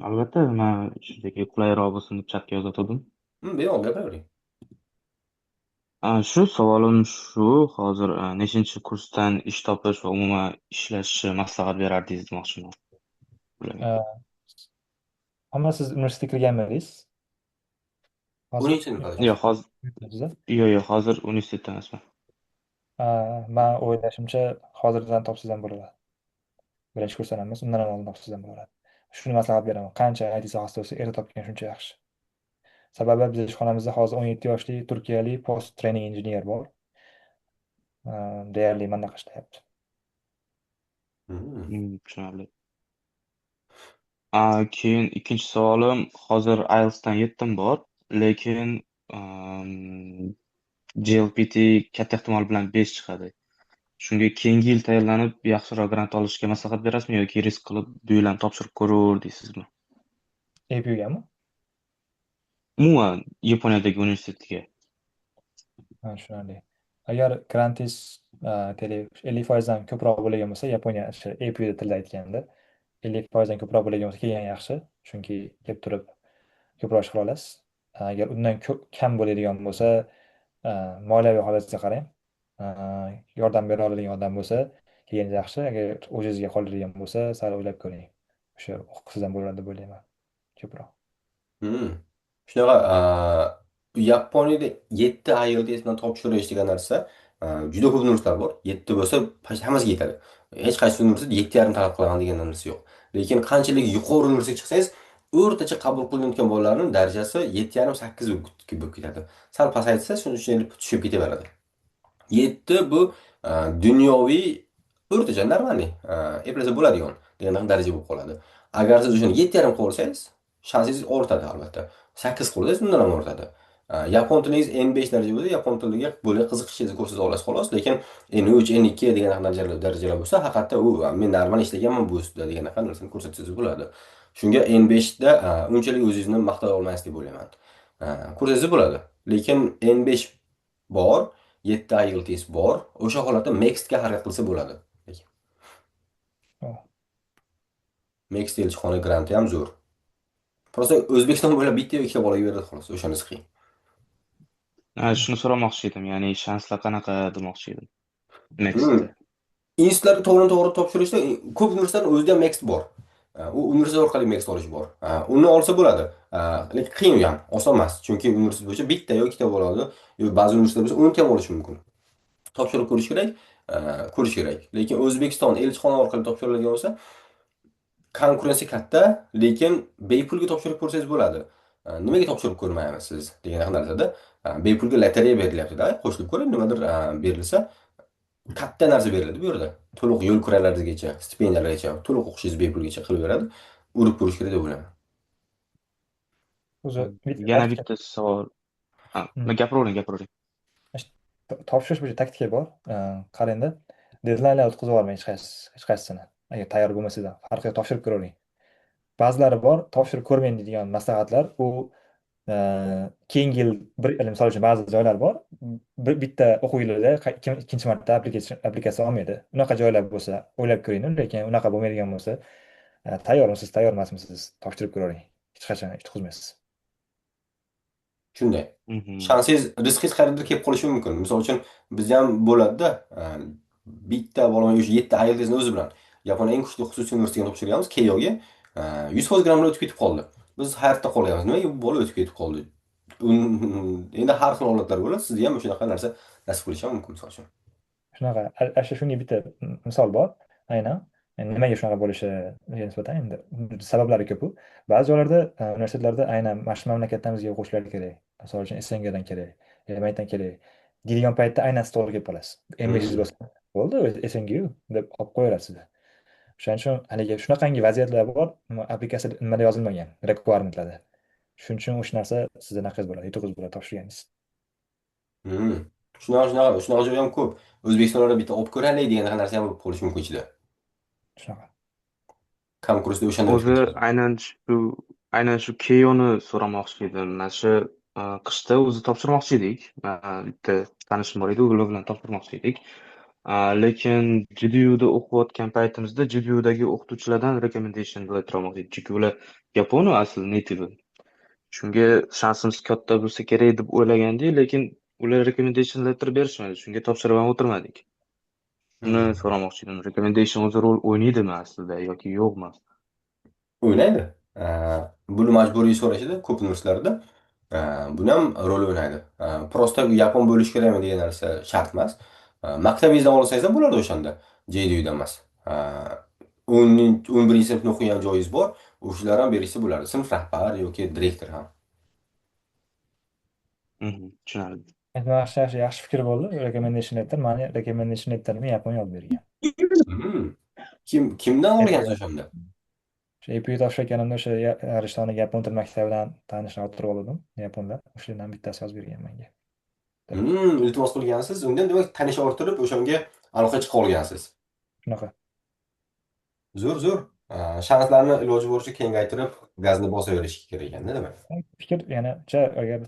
Albatta, man shunchaki qulayroq bo'lsin deb chatga yozatgandim. Bemalol gapiravering. Shu savolim shu, hozir nechinchi kursdan ish topish va umuman ishlashni maslahat berardingiz demoqchiman ularga. Ammo siz universitetga kirganmidingiz? Hozir 10-chi sinfda. Yo'q, hozir yurtibsiz-a? yo'q, hozir universitetda emasman. Man o'ylashimcha hozirdan topsangiz ham bo'ladi. Birinchi kursdan emas, undan ham oldin topsangiz ham bo'ladi. Shuni maslahat beraman. Qancha IT sohasida bo'lsa, erta topgan shuncha yaxshi. Sababi biz ishxonamizda hozir 17 yoshli turkiyalik post training injener bor. Deyarli mana bunaqa ishlayapti. Tushunarli. Keyin ikkinchi savolim, hozir IELTSdan 7 bor, lekin JLPT katta ehtimol bilan 5 chiqadi. Shunga keyingi yil tayyorlanib yaxshiroq grant olishga maslahat berasizmi yoki risk qilib bu yil ham topshirib ko'raver deysizmi? APUgami? Umuman Yaponiyadagi universitetga. Tushunarli. Agar grantingiz 50% dan ko'proq bo'lgan bo'lsa, Yaponiya APU tilida aytganda 50% dan ko'proq bo'lgan bo'lsa keyin yaxshi, chunki kelib turib ko'proq ish qila olasiz. Agar undan kam bo'ladigan bo'lsa, moliyaviy holatiga qarang. Yordam bera oladigan odam bo'lsa, keyin yaxshi. Agar o'zingizga qoladigan bo'lsa, sal o'ylab ko'ring. O'sha huquqsiz ham bo'ladi deb o'ylayman. Ko'proq. Hmm. Shunaqa, Yaponiyada 7 IELTS bilan topshirish degan narsa juda ko'p universitetlar bor. 7 bo'lsa hammasiga yetadi. Hech qaysi universitet 7,5 talab qilaman degan narsa yo'q. Lekin qanchalik yuqori universitetga chiqsangiz, o'rtacha qabul qilinayotgan bolalarning darajasi 7,5-8 bo'lib ketadi. Sal pasaytsa, shunchalik tushib ketaveradi. 7 bu dunyoviy o'rtacha normalniy eplasa bo'ladigan degan daraja bo'lib qoladi. Agar siz o'shani 7,5 qo'ysangiz, shansingiz ortadi albatta. 8 qo'ysangiz undan ham ortadi. Yapon tilingiz N5 daraja bo'lsa, yapon tiliga bo'lgan qiziqishingizni ko'rsata olasiz xolos, lekin N3, N2 degan darajalar bo'lsa, haqiqatda u men normal ishlaganman bu ustida degan narsani ko'rsatsangiz bo'ladi. Shunga N5 da unchalik o'zingizni maqtay olmaysiz deb o'ylayman. Ko'rsangiz bo'ladi. Lekin N5 bor, 7 IELTS bor. O'sha holatda Mextga harakat qilsa bo'ladi. Oh. Mext elchixona granti ham zo'r. Prosta O'zbekiston bo'ylab bitta yoki ikkita bolaga beradi xolos, o'shanisi qiyin. Shuni so'ramoqchi edim, ya'ni shanslar qanaqa demoqchi edim. Hmm. Next'da. Institutlarga to'g'ri topshirishda ko'p universitetlar o'zida ham Mext bor. U universitet orqali Mext olish bor. Uni olsa bo'ladi. Lekin qiyin ham, oson emas. Chunki universitet bo'yicha bitta yoki ikkita bo'ladi. Yoki ba'zi universitetlar bo'lsa uni ham olish mumkin. Topshirib ko'rish kerak, ko'rish kerak. Lekin O'zbekiston elchixona orqali topshiriladigan bo'lsa, konkurensiya katta, lekin bepulga topshirib ko'rsangiz bo'ladi. Nimaga topshirib ko'rmayapsiz siz degan narsada bepulga lotereya berilyapti-da, qo'shilib ko'ring, nimadir berilsa, katta narsa beriladi bu yerda. To'liq yo'l kiralaringizgacha, stipendiyalargacha, to'liq o'qishingiz bepulgacha qilib beradi. Urib ko'rish kerak deb o'ylayman. O'zi Yana bitta savol. Gapiravering. topshirish bo'yicha taktika bor. Qarangda, dedlaynlar o'tkazib olmang hech qaysisini. Agar tayyor bo'lmasangizdan farqi yo'q, topshirib ko'ravering. Ba'zilari bor, topshirib ko'rmang deydigan maslahatlar, u keyingi yil misol uchun ba'zi joylar bor, bitta o'quv yilida ikkinchi marta applikatsiya olmaydi. Unaqa joylar bo'lsa o'ylab ko'ring, lekin unaqa bo'lmaydigan bo'lsa, tayyormisiz, tayyor emasmisiz, topshirib ko'ravering. Hech qachon ish tutqazmaysiz. Shunday. Mhm. Shansiz riskingiz qayerdir kelib qolishi mumkin. Misol uchun bizda ham bo'ladida, bitta bolaning o'sha 7 IELTS'ni o'zi bilan Yaponiya eng kuchli xususiy universitetiga topshirganmiz, Keyoga 100% gramlar o'tib ketib qoldi. Biz hayratda qolganmiz. Nimaga bu bola o'tib ketib qoldi? Endi har xil holatlar bo'ladi. Sizga ham shunaqa narsa nasib qilishi ham mumkin, misol uchun. Shunaqa, shunga bitta misol bor. Aynan nimaga shunaqa bo'lishiga nisbatan endi sabablari ko'p. Ba'zi joylarda, universitetlarda aynan mana shu mamlakatdan bizga o'quvchilar kerak. Misol uchun SNGdan kerak, Yamaydan kerak deydigan paytda aynan stolga kelib qolasiz. M500 Hmm. bo'lsa bo'ldi, SNGu deb olib qo'yaveradi sizni. O'shaning uchun haligi shunaqangi vaziyatlar bor, applikatsiyada nimada yozilmagan, requirementlarda. Shuning uchun o'sha narsa sizda naqd bo'ladi, yutug'ingiz bo'ladi topshirganingiz. Hmm. Shunaqa joy ham ko'p. O'zbekistonda bitta olib ko'raylik degan narsa ham bo'lib qolishi mumkin ichida. Shunaqa. Konkursda o'shanda o'tib O'zi ketadi. aynan shu Keyoni so'ramoqchi edim. Mana shu qishda o'zi topshirmoqchi edik. Bitta tanishim bor edi, ular bilan topshirmoqchi edik. Lekin GDUda o'qiyotgan paytimizda GDUdagi o'qituvchilardan recommendation letter olmoqchi edik. Chunki ular yapon asli native. Shunga shansimiz katta bo'lsa kerak deb o'ylagandik, lekin ular recommendation letter berishmadi. Shunga topshirib ham o'tirmadik. Shuni Hmm. so'ramoqchi edim. Recommendation o'zi rol o'ynaydimi aslida yoki yo'qmi? O'ynaydi. Buni majburiy so'rashida ko'p universitetlarda buni ham rol o'ynaydi. Prosta yapon bo'lishi kerakmi degan narsa shart emas. Maktabingizdan olsangiz ham bo'ladi o'shanda. JDUda emas. 11 sinfni o'qigan joyingiz bor, o'shalar ham berishsa bo'ladi. Sinf rahbari yoki direktor ham. Tushunarli. Endi yaxshi fikr bo'ldi. Recommendation letter, mani recommendation letterimni Yaponiya olib bergan. Hmm. Kimdan olgansiz o'shanda? O'sha EPU topshirganimda o'sha Arishtonga yapon tili maktabidan tanishlar o'tirib oldim. Yaponlar. O'shalardan bittasi yozib bergan menga. Iltimos qilgansiz. Undan demak tanisha o'rtirib o'shanga aloqa chiqa olgansiz. Shunaqa. Zo'r. Shanslarni iloji boricha kengaytirib, gazni bosaverish kerak ekanda, demak. Fikr yana agar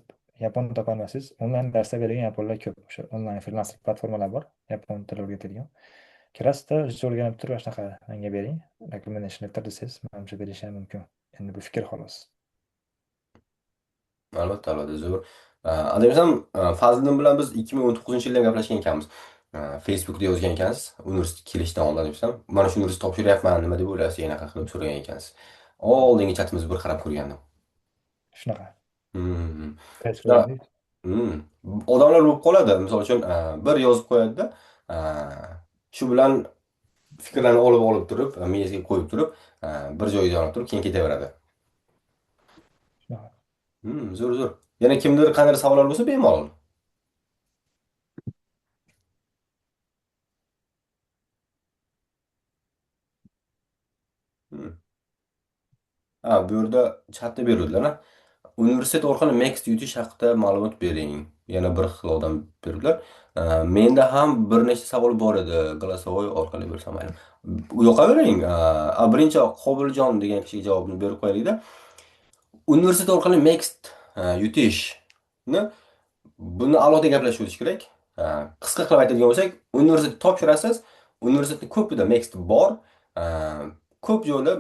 yapon topolmasangiz, onlayn darslar beradigan yaponlar ko'p. O'sha onlayn freelansing platformalar bor, yapon tili o'rgatadigan. Kirasizda, o'rganib turib shunaqa menga bering. Recommendation letter desangiz, menimcha berishi ham mumkin. Endi bu fikr xolos. Albatta, zo'r. Ademsam Fazliddin bilan biz 2019-yilda gaplashgan ekanmiz. Facebookda yozgan ekansiz, universitetga kelishdan oldin desam, mana shu universitet topshiryapman, nima deb o'ylaysiz, anaqa qilib so'ragan ekansiz. Oldingi chatimizga bir qarab ko'rgandim. Shunaqa. Hmm. Test Shunaqa. qilgandik. Odamlar bo'lib qoladi. Misol uchun bir yozib qo'yadi-da, shu bilan fikrlarni olib turib, miyasiga qo'yib turib, bir joyda yonib turib, keyin ketaveradi. Shunaqa. Zo'r. Yana kimdir qanday savollar bo'lsa bemalol. Hmm. Bu yerda chatda beruvdilar. Universitet orqali Max yutish haqida ma'lumot bering. Yana bir xil odam berdilar. Menda ham bir nechta savol bor edi. Голосовой orqali bersam mayli. Yoqavering. Birinchi Qobiljon degan kishiga javobni berib qo'yaylik-da. Universitet orqali Max yutishni buni alohida gaplashib o'tish kerak. Qisqa qilib aytadigan bo'lsak, universitet topshirasiz, universitetning ko'pida Max bor. Ko'p joyda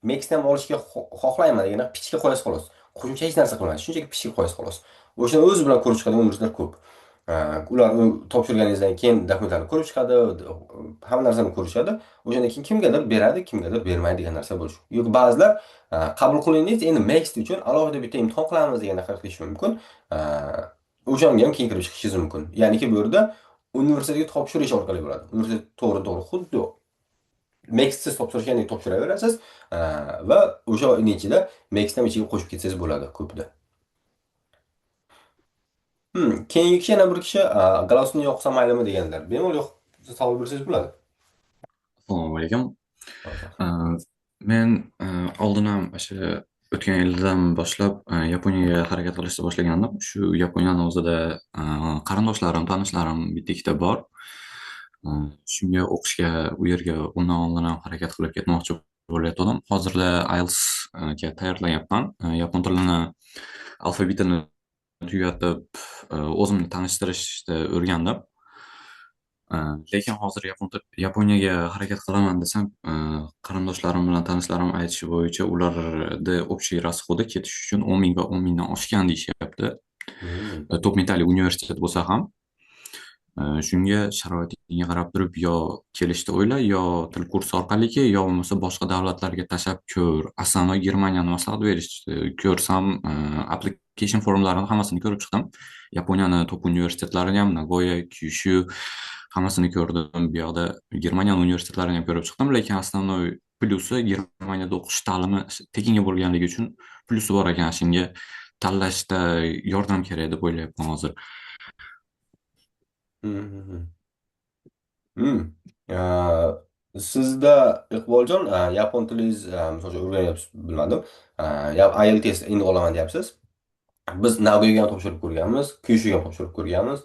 Max'dan olishga xohlayman degan pichga qo'yasiz xolos. Qo'shimcha hech narsa qilmaysiz. Shunchaki pichga qo'yasiz xolos. O'shani o'zi bilan ko'rib chiqadigan universitetlar ko'p. Ular topshirganingizdan keyin dokumentlarni ko'rib chiqadi, hamma narsani ko'rishadi. O'shandan keyin kimgadir beradi, kimgadir bermaydi degan narsa bo'lishi. Yo'q, ba'zilar qabul qilindingiz, endi Max uchun alohida bitta imtihon qilamiz deganlar qilishi mumkin. O'shanga ham keyin kirib chiqishingiz mumkin. Ya'niki bu yerda universitetga topshirish orqali bo'ladi. Universitet to'g'ri xuddi Max'siz topshirishgandek topshiraverasiz va o'sha ichida Max'dan ichiga qo'shib ketsangiz bo'ladi ko'pida. Keyingi kishi yana bir kishi Glassni yoqsa maylimi deganlar. Bemalol yo'q savol bersangiz bo'ladi. Assalomu alaykum. Men oldin ham o'sha o'tgan yildan boshlab Yaponiyaga harakat qilishni boshlagandim. Shu Yaponiyani o'zida qarindoshlarim, tanishlarim bitta ikkita bor. Shunga o'qishga u yerga undan oldin ham harakat qilib ketmoqchi bo'layotgandim. Hozirda IELTSga tayyorlanyapman. Yapon tilini alfabetini tugatib, o'zimni tanishtirishda o'rgandim. Lekin hozir Yaponiyaga harakat qilaman desam, qarindoshlarim bilan tanishlarim aytishi bo'yicha ularda общий расходы ketish uchun 10 ming va 10 mingdan oshgan deyishyapti. Hmm. Top Metali universitet bo'lsa ham, shunga sharoitingga qarab turib yo kelishni o'yla, yo til kursi orqali kel, yo bo'lmasa boshqa davlatlarga tashlab ko'r. Основной Germaniyani maslahat berishdi. Ko'rsam, application forumlarini hammasini ko'rib chiqdim. Yaponiyani top universitetlarini ham, Nagoya, Kyushu hammasini ko'rdim. Bu yoqda Germaniya universitetlarini ham ko'rib chiqdim, lekin основной plyusi Germaniyada o'qish ta'limi tekinga bo'lganligi uchun plyusi bor ekan. Shunga tanlashda yordam kerak deb o'ylayapman hozir. Hmm. Hmm. Sizda Iqboljon, yapon tilingiz misol uchun o'rganyapsiz, bilmadim. IELTS endi olaman deyapsiz. Biz Nagoyaga ham topshirib ko'rganmiz, Kyushuga ham topshirib ko'rganmiz,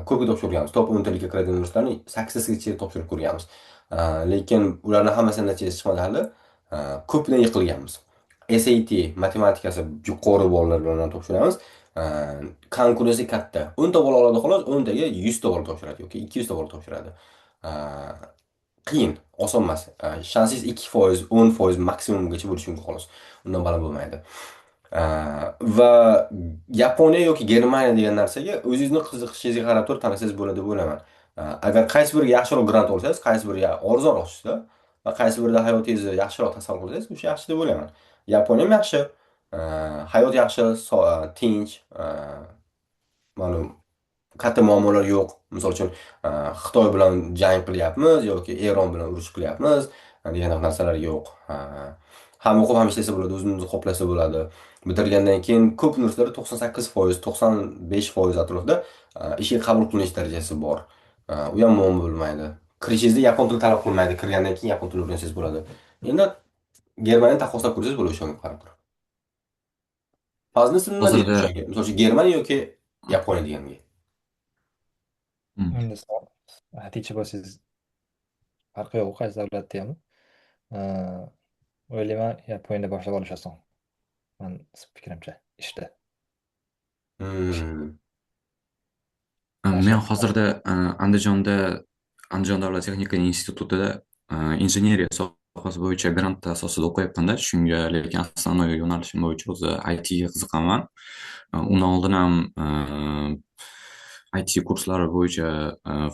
ko'pga topshirib ko'rganmiz. Top 10 talikka kiradigan universitetlarni 8tasigacha topshirib ko'rganmiz. Lekin ularning hammasining natijasi chiqmadi hali. Ko'pidan yiqilganmiz. SAT matematikasi yuqori bolalar bilan topshiramiz. Konkursi katta. 10 ta bola oladi xolos, 10 taga 100 ta bola topshiradi yoki 200 ta bola topshiradi. Qiyin, oson emas. Shansiz 2%, 10% maksimumgacha bo'lishi mumkin xolos. Undan baland bo'lmaydi. Va Yaponiya yoki Germaniya degan narsaga o'zingizning qiziqishingizga qarab turib tanlasangiz bo'ladi deb o'ylayman. Agar qaysi biriga yaxshiroq grant olsangiz, qaysi biriga arzonroq tushsa va qaysi birida hayotingizni yaxshiroq tasavvur qilsangiz, o'sha yaxshi deb o'ylayman. Yaponiya ham yaxshi, hayot yaxshi, tinch, ma'lum katta muammolar yo'q. Misol uchun, Xitoy bilan jang qilyapmiz yoki Eron bilan urush qilyapmiz degan narsalar yo'q. Ham o'qib ham ishlasa bo'ladi, o'zimizni qoplasa bo'ladi. Bitirgandan keyin ko'p universitetlarda 98%, 95% atrofida ishga qabul qilinish darajasi bor. U ham muammo bo'lmaydi. Kirishingizda yapon tili talab qilmaydi, kirgandan keyin yapon tilini o'rgansangiz bo'ladi. Endi Germaniyani taqqoslab ko'rsangiz bo'ladi o'shanga qarab turib. Fazni siz nima deysiz Hozirda o'shanga? Misol uchun Germaniya yoki Yaponiya deganga. Endi teacher bo'lsangiz farqi yo'q qaysi davlatda ham. O'ylayman Yaponiyada boshlab olish oson. Men fikrimcha ishda. Hmm. Men hozirda Andijon davlat texnika institutida injineriya sohasi bo'yicha grant asosida o'qiyapman-da. Shunga lekin основной yo'nalishim bo'yicha o'zi IT ga qiziqaman. Undan oldin ham IT kurslari bo'yicha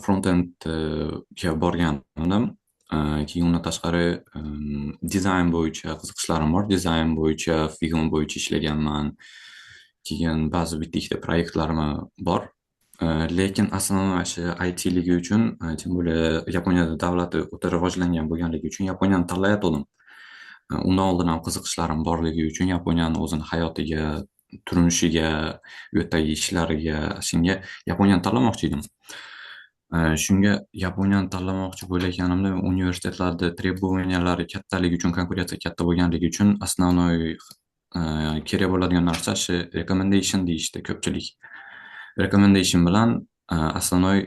front-endga borgandim. Keyin undan tashqari dizayn bo'yicha qiziqishlarim bor. Dizayn bo'yicha, Figma bo'yicha ishlaganman. Keyin ba'zi bitta ikkita proyektlarim bor. Lekin основной shu IT-ligi uchun, tем более Yaponiyada davlati o'ta rivojlangan bo'lganligi uchun Yaponiyani tanlayotgandim. Undan oldin ham qiziqishlarim borligi uchun Yaponiyani o'zini hayotiga, turmushiga, u yerdagi ishlariga, shunga Yaponiyani tanlamoqchi edim. Shunga Yaponiyani tanlamoqchi bo'lganimda universitetlarda требованиялari kattaligi uchun, konkurensiya katta bo'lganligi uchun основной kerak bo'ladigan narsa shu recommendation deyishdi ko'pchilik. Recommendation bilan основной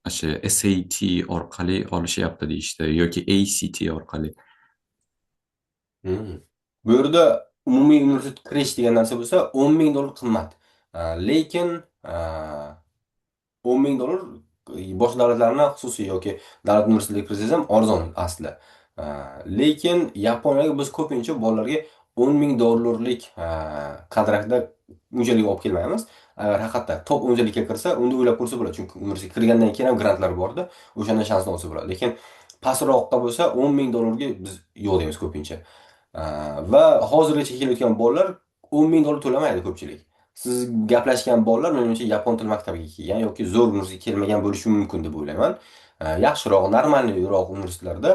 shu SAT orqali olishyapti deyishdi yoki ACT orqali. Bu yerda umumiy universitet kirish degan narsa bo'lsa, $10,000 qimmat. Lekin $10,000 boshqa davlatlarning xususiy yoki davlat universitetiga kirsangiz ham arzon asli. Lekin Yaponiyaga biz ko'pincha bolalarga $10,000lik kontraktda unchalik olib kelmaymiz. Agar haqiqatda top 10'likka kirsa, unda o'ylab ko'rsa bo'ladi, chunki universitetga kirgandan keyin ham grantlar bor-da, o'shanda shansni olsa bo'ladi. Lekin pastroqda bo'lsa $10,000ga biz yo'q deymiz ko'pincha. Va hozirgacha kelayotgan bolalar $10,000 to'lamaydi ko'pchilik. Siz gaplashgan bolalar menimcha yapon tili maktabiga kelgan yoki zo'r universitetga kelmagan bo'lishi mumkin deb o'ylayman. Yaxshiroq, normalniroq universitetlarda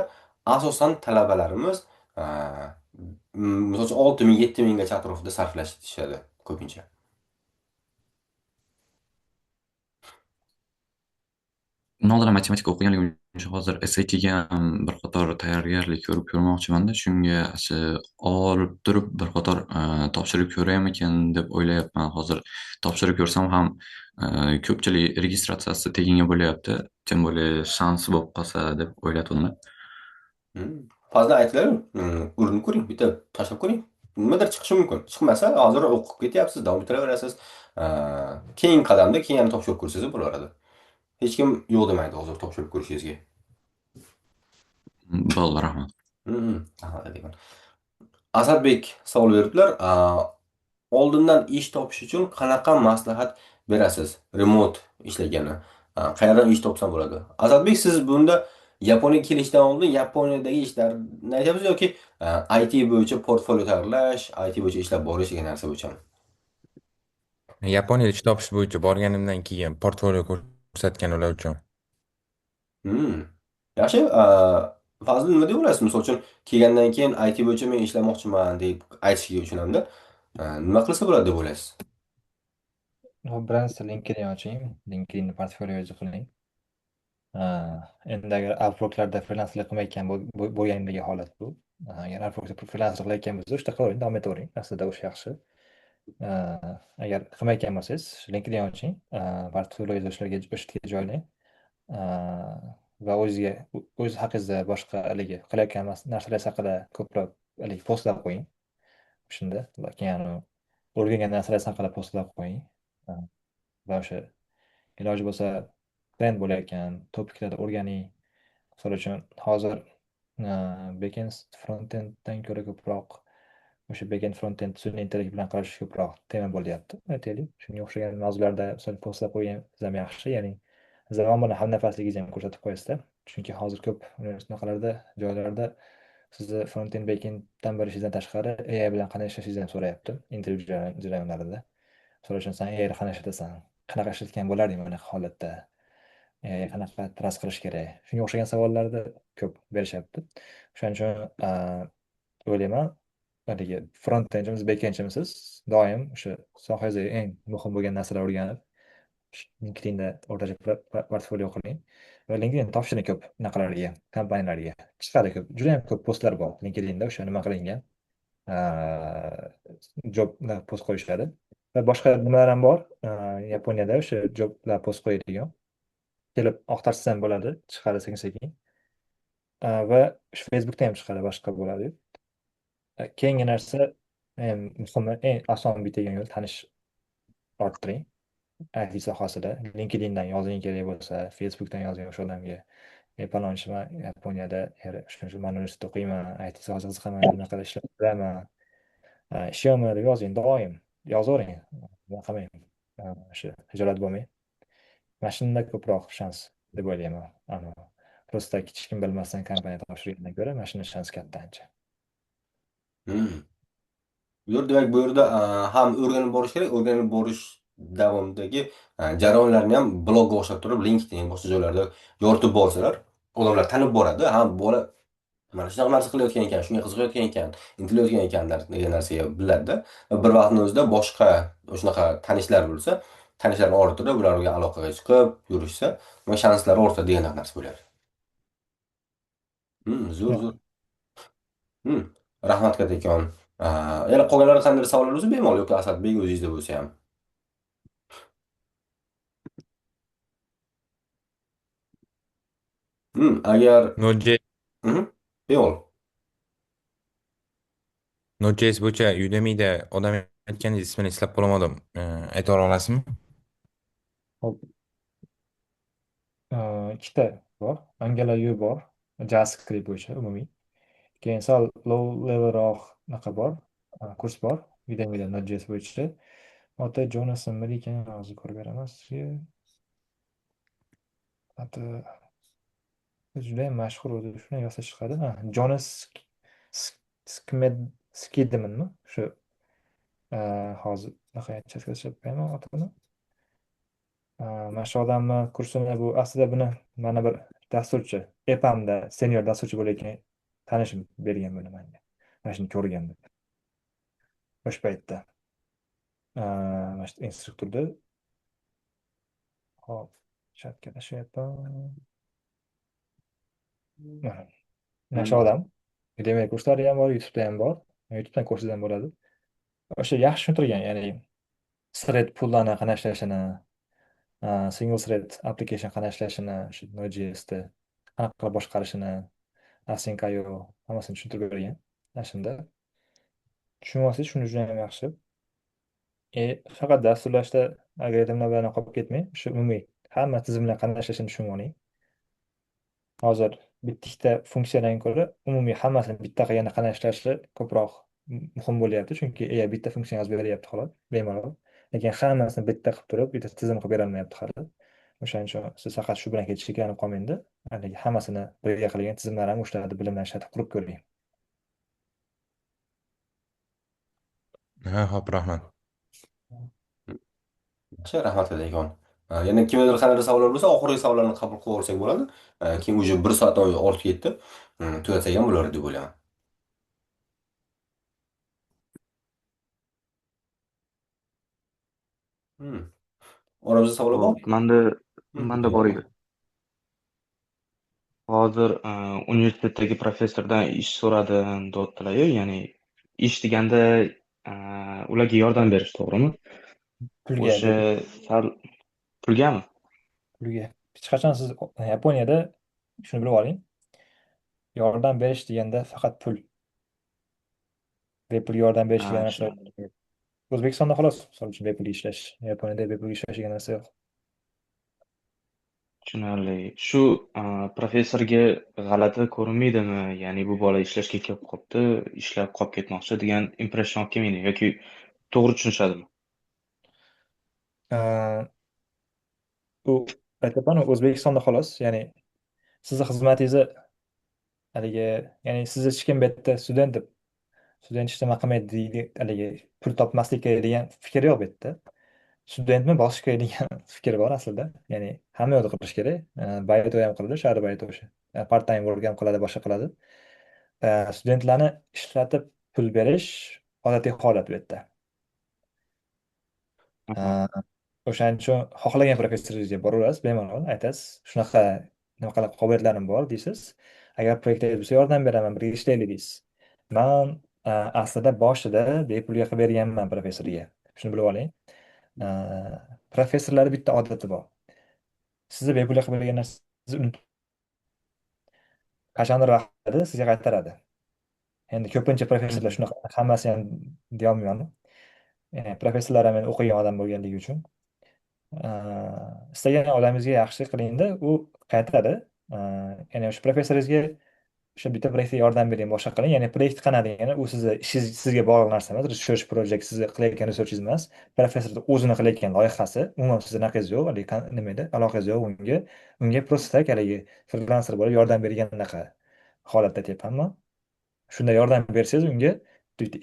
asosan talabalarimiz misol uchun 6,000, 7,000 gacha atrofida sarflashadi ko'pincha. Undan oldin matematika o'qiganligim uchun hozir SATga ham bir qator tayyorgarlik ko'rib ko'rmoqchiman-da. Shunga olib turib bir qator topshirib ko'raymikin deb o'ylayapman. Hozir topshirib ko'rsam ham ko'pchilik registratsiyasi tekinga bo'lyapti. Tем более shans bo'lib qolsa deb o'ylayapman. fazla aytdilar, urinib ko'ring, bitta tashlab ko'ring. Nimadir chiqishi mumkin. Chiqmasa, hozir o'qib ketyapsiz, davom ettiraverasiz. Keyingi qadamda keyin yana topshirib ko'rsangiz bo'laveradi. Hech kim yo'q demaydi hozir topshirib ko'rishingizga. Bo'ldi, rahmat. Rahmat aytaman. Asadbek savol beribdilar. Oldindan ish topish uchun qanaqa maslahat berasiz? Remote ishlagani. Qayerdan ish topsam bo'ladi? Asadbek, siz bunda Yaponiyaga kelishdan oldin Yaponiyadagi ishlarni aytyapsiz yoki IT bo'yicha portfolio tayyorlash, IT bo'yicha ishlab borish degan narsa bo'yichami? Yaponiyada ish topish bo'yicha borganimdan keyin portfolio ko'rsatgan ular uchun. Hmm. Yaxshi, Fazli nima deb o'ylaysiz? Misol uchun kelgandan keyin IT bo'yicha men ishlamoqchiman deb aytishiga uchun hamda nima qilsa bo'ladi deb o'ylaysiz? Birinchisi LinkedIn oching, LinkedIn portfolioga qiling. Endi agar Upworklarda frilanslik qilmayotgan bo'lgandagi holat bu. Agar Upworkda frilanslik qilayotgan bo'lsa, o'shda qilavering, davom etavering. Aslida o'sha yaxshi. Agar qilmayotgan bo'lsangiz, LinkedIn oching, portfolioga o'shaga joylang. Va o'z haqingizda boshqa haligi qilayotgan narsalaringiz haqida ko'proq haligi postlar qo'ying. Shunda keyin o'rgangan narsalaringiz haqida postlar qo'ying. Va o'sha iloji bo'lsa trend bo'layotgan topiklarda o'rganing. Misol uchun hozir backend frontenddan ko'ra ko'proq o'sha backend frontend sun'iy intellekt bilan qilish ko'proq tema bo'lyapti, aytaylik. Shunga o'xshagan mavzularda misol postlar qo'yganingiz ham yaxshi, ya'ni zamon bilan hamnafasligingizni ham ko'rsatib qo'yasizda. Chunki hozir ko'p universitetlarda, joylarda sizni frontend backenddan bilishingizdan tashqari AI bilan qanday ishlashingizni ham so'rayapti intervyu jarayonlarida. Misol uchun sen AI qanday ishlatasan, qanaqa ishlatgan bo'larding bunaqa holatda, qanaqa trast qilish kerak, shunga o'xshagan savollarni ko'p berishyapti. O'shaning uchun o'ylayman, haligi frontendchimiz, backendchimisiz doim o'sha sohangizda eng muhim bo'lgan narsalar o'rganib, LinkedInda o'rtacha portfolio qiling va LinkedIn topshiring ko'p bunaqalarga, kompaniyalarga. Chiqadi ko'p, juda ham ko'p postlar bor LinkedInda o'sha nima qilingan, joblar post qo'yishadi. Va boshqa nimalar ham bor. Yaponiyada o'sha joblar post qo'yadigan. Kelib oqtarsa ham bo'ladi, chiqadi sekin-sekin. Va o'sha Facebookda ham chiqadi, boshqa bo'ladi. Keyingi narsa, eng muhimi, eng oson bitadigan yo'l tanish orttiring. IT sohasida LinkedIndan yozing kerak bo'lsa, Facebookdan yozing o'sha odamga. Palonchiman Yaponiyada, shuning man universitetda o'qiyman, IT sohasiga qiziqaman, bunaqa ishlar qilaman. Ishyoqmi deb yozing, doim yozavering. Nima qilmang, o'sha hijolat bo'lmang. Mana shunda ko'proq shans deb o'ylayman. Просто hech kim bilmasdan kompaniya topshirgandan ko'ra mana shuni shans katta ancha. Demak, bu yerda ham o'rganib borish kerak, o'rganib borish davomidagi jarayonlarni ham blogga o'xshab turib, LinkedIn boshqa joylarda yoritib borsalar, odamlar tanib boradi. Ha, bola mana shunaqa narsa qilayotgan ekan, shunga qiziqayotgan ekan, intilayotgan ekanlar degan narsaga biladida. Bir vaqtning o'zida boshqa shunaqa tanishlar bo'lsa, tanishlarni orttirib, ular bilan aloqaga chiqib, yurishsa, mana shanslari ortadi degan narsa bo'lyapti. Zo'r. Rahmat kattakon. Yana qolganlar qanday savollar bo'lsa bemalol yoki Asadbek o'zingizda bo'lsa ham. Agar Node.js bemalol. Node.js bo'yicha Udemy'da odam aytganingiz ismini eslab qolmadim. Ayta olasizmi? Hop. Ikkita bor. AngularU bor. JavaScript bo'yicha umumiy. Keyin sal low levelroq naqa bor. Kurs bor. Udemy'da Node.js bo'yicha. Ota Jonas nima ekan, hozir ko'rib beramiz sizga. Oti juda ham mashhur o'zi, shuni yozsa chiqadi. Jonas Skidmanmi? Shu hozir naqa aytishga qo'yaman otini. Mana shu odamni kursini bu aslida buni mana bir dasturchi, EPAMda senior dasturchi bo'layotgan tanishim bergan buni menga. Mana shuni ko'rganda. O'sha paytda. Mana shu instruktorda. Hop, chatga tashyapman. Mana shu odam. Udemy kurslari ham bor, YouTube'da ham bor. YouTube'dan ko'rsangiz ham bo'ladi. O'sha yaxshi tushuntirgan, ya'ni thread pullarni qanday ishlashini, single thread application qanday ishlashini, shu Node.js'da qanaqa qilib boshqarishini, Asinkayo hammasini tushuntirib bergan shunda tushunib olsangiz shuni juda ham yaxshi. Faqat dasturlashda algoritmlar bilan qolib ketmay shu umumiy hamma tizimlar qanday ishlashini tushunib oling. Hozir bitta funksiyadan ko'ra umumiy hammasini bitta qilganda qanday ishlashi ko'proq muhim bo'lyapti, chunki AI bitta funksiya yozib beryapti xolos, bemalol. Lekin hammasini bitta qilib turib, bitta tizim qilib berolmayapti hali. O'shaning uchun siz faqat shu bilan cheklanib qolmangda, haligi hammasini birga qilgan tizimlar ham o'shalarni bilimdan ishlatib qurib ko'ring. Ha, hop, rahmat. Yaxshi, rahmat Ladakon. Yana kimdadir qanday savollar bo'lsa, oxirgi savollarni qabul qilib olsak bo'ladi. Keyin уже 1 soatdan ortib ketdi. Tugatsak ham bo'lar deb o'ylayman. Hmm. Oramizda savollar Hop, bormi? manda bor edi. Hozir universitetdagi professordan ish so'radim deyaptilar-yu, ya'ni ish deganda ularga yordam berish, to'g'rimi? Pulga O'sha sal pulgami? pulga. Hech qachon siz Yaponiyada shuni bilib oling. Yordam berish deganda faqat pul. Bepul yordam berish degan narsa yo'q. O'zbekistonda xolos, misol uchun bepul ishlash. Yaponiyada bepul ishlash degan narsa yo'q. Tushunarli. Shu professorga g'alati ko'rinmaydimi? Ya'ni bu bola ishlashga kelib qolibdi, ishlab qolib ketmoqchi degan impression olib kelmaydi yoki to'g'ri tushunishadimi? U aytyapman, O'zbekistonda xolos, ya'ni sizni xizmatingizni haligi, ya'ni sizni hech kim bu yerda student ishlama qilmaydi deydi, haligi pul topmaslik kerak degan fikr yo'q bu yerda. Studentni bosish kerak degan fikr bor aslida. Ya'ni hamma yoqda qilish kerak. Bayto ham qiladi, shahar bayto o'sha. Part time work ham qiladi, boshqa qiladi. Studentlarni ishlatib pul berish odatiy holat bu yerda. O'shaning uchun xohlagan professoringizga boraverasiz, bemalol aytasiz, shunaqa nima qilib qobiliyatlarim bor deysiz. Agar proyektingiz bo'lsa yordam beraman, birga ishlaylik deysiz. Man aslida boshida bepulga qilib berganman professorga. Shuni bilib oling. Professorlarni bitta odati bor. Sizni bepulga qilib bergan narsangizni qachondir vaqtida sizga qaytaradi. Endi ko'pincha professorlar shunaqa, hammasi ham deyolmayman. Professorlar ham men o'qigan odam bo'lganligi uchun istagan odamingizga yaxshilik qilingda, u qaytadi. Ya'ni o'sha professoringizga o'sha bitta proyektga yordam bering, boshqa qiling. Ya'ni proyekt qanaqa degani, u sizni sizga bog'liq narsa emas, research project, siz qilayotgan researchingiz emas. Professor o'zini qilayotgan loyihasi, umuman sizni anaqangiz yo'q, haligi nima edi, aloqangiz yo'q unga просто tak haligi frilanser bo'lib yordam berganaqa holatda aytyapmanman. Shunda yordam bersangiz unga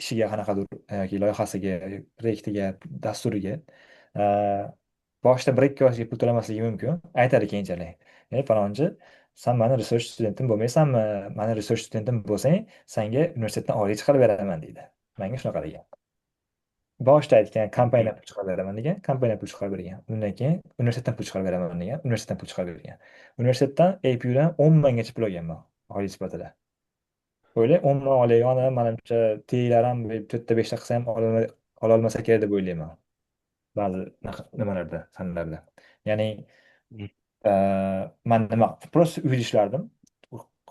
ishiga qanaqadir yoki loyihasiga, proyektiga, dasturiga boshida 1-2 oyga pul to'lamasligi mumkin. Aytadi keyinchalik. Falonchi, sen mani research studentim bo'lmaysanmi? Mani research studentim bo'lsang, senga universitetdan oylik chiqarib beraman deydi. Menga shunaqa degan. Boshida aytgan kompaniyadan pul chiqarib beraman degan, kompaniya pul chiqarib bergan. Undan keyin universitetdan pul chiqarib beraman degan, universitetdan pul chiqarib bergan. Universitetdan APUdan 10 minggacha pul olganman oylik sifatida. O'ylay 10 ming olayotgani, manimcha teylar ham 4-5 ta qilsa ham ololmasa kerak deb o'ylayman. Ba'zi nimalarda, fanlarda. Ya'ni man nima просто uyda ishlardim.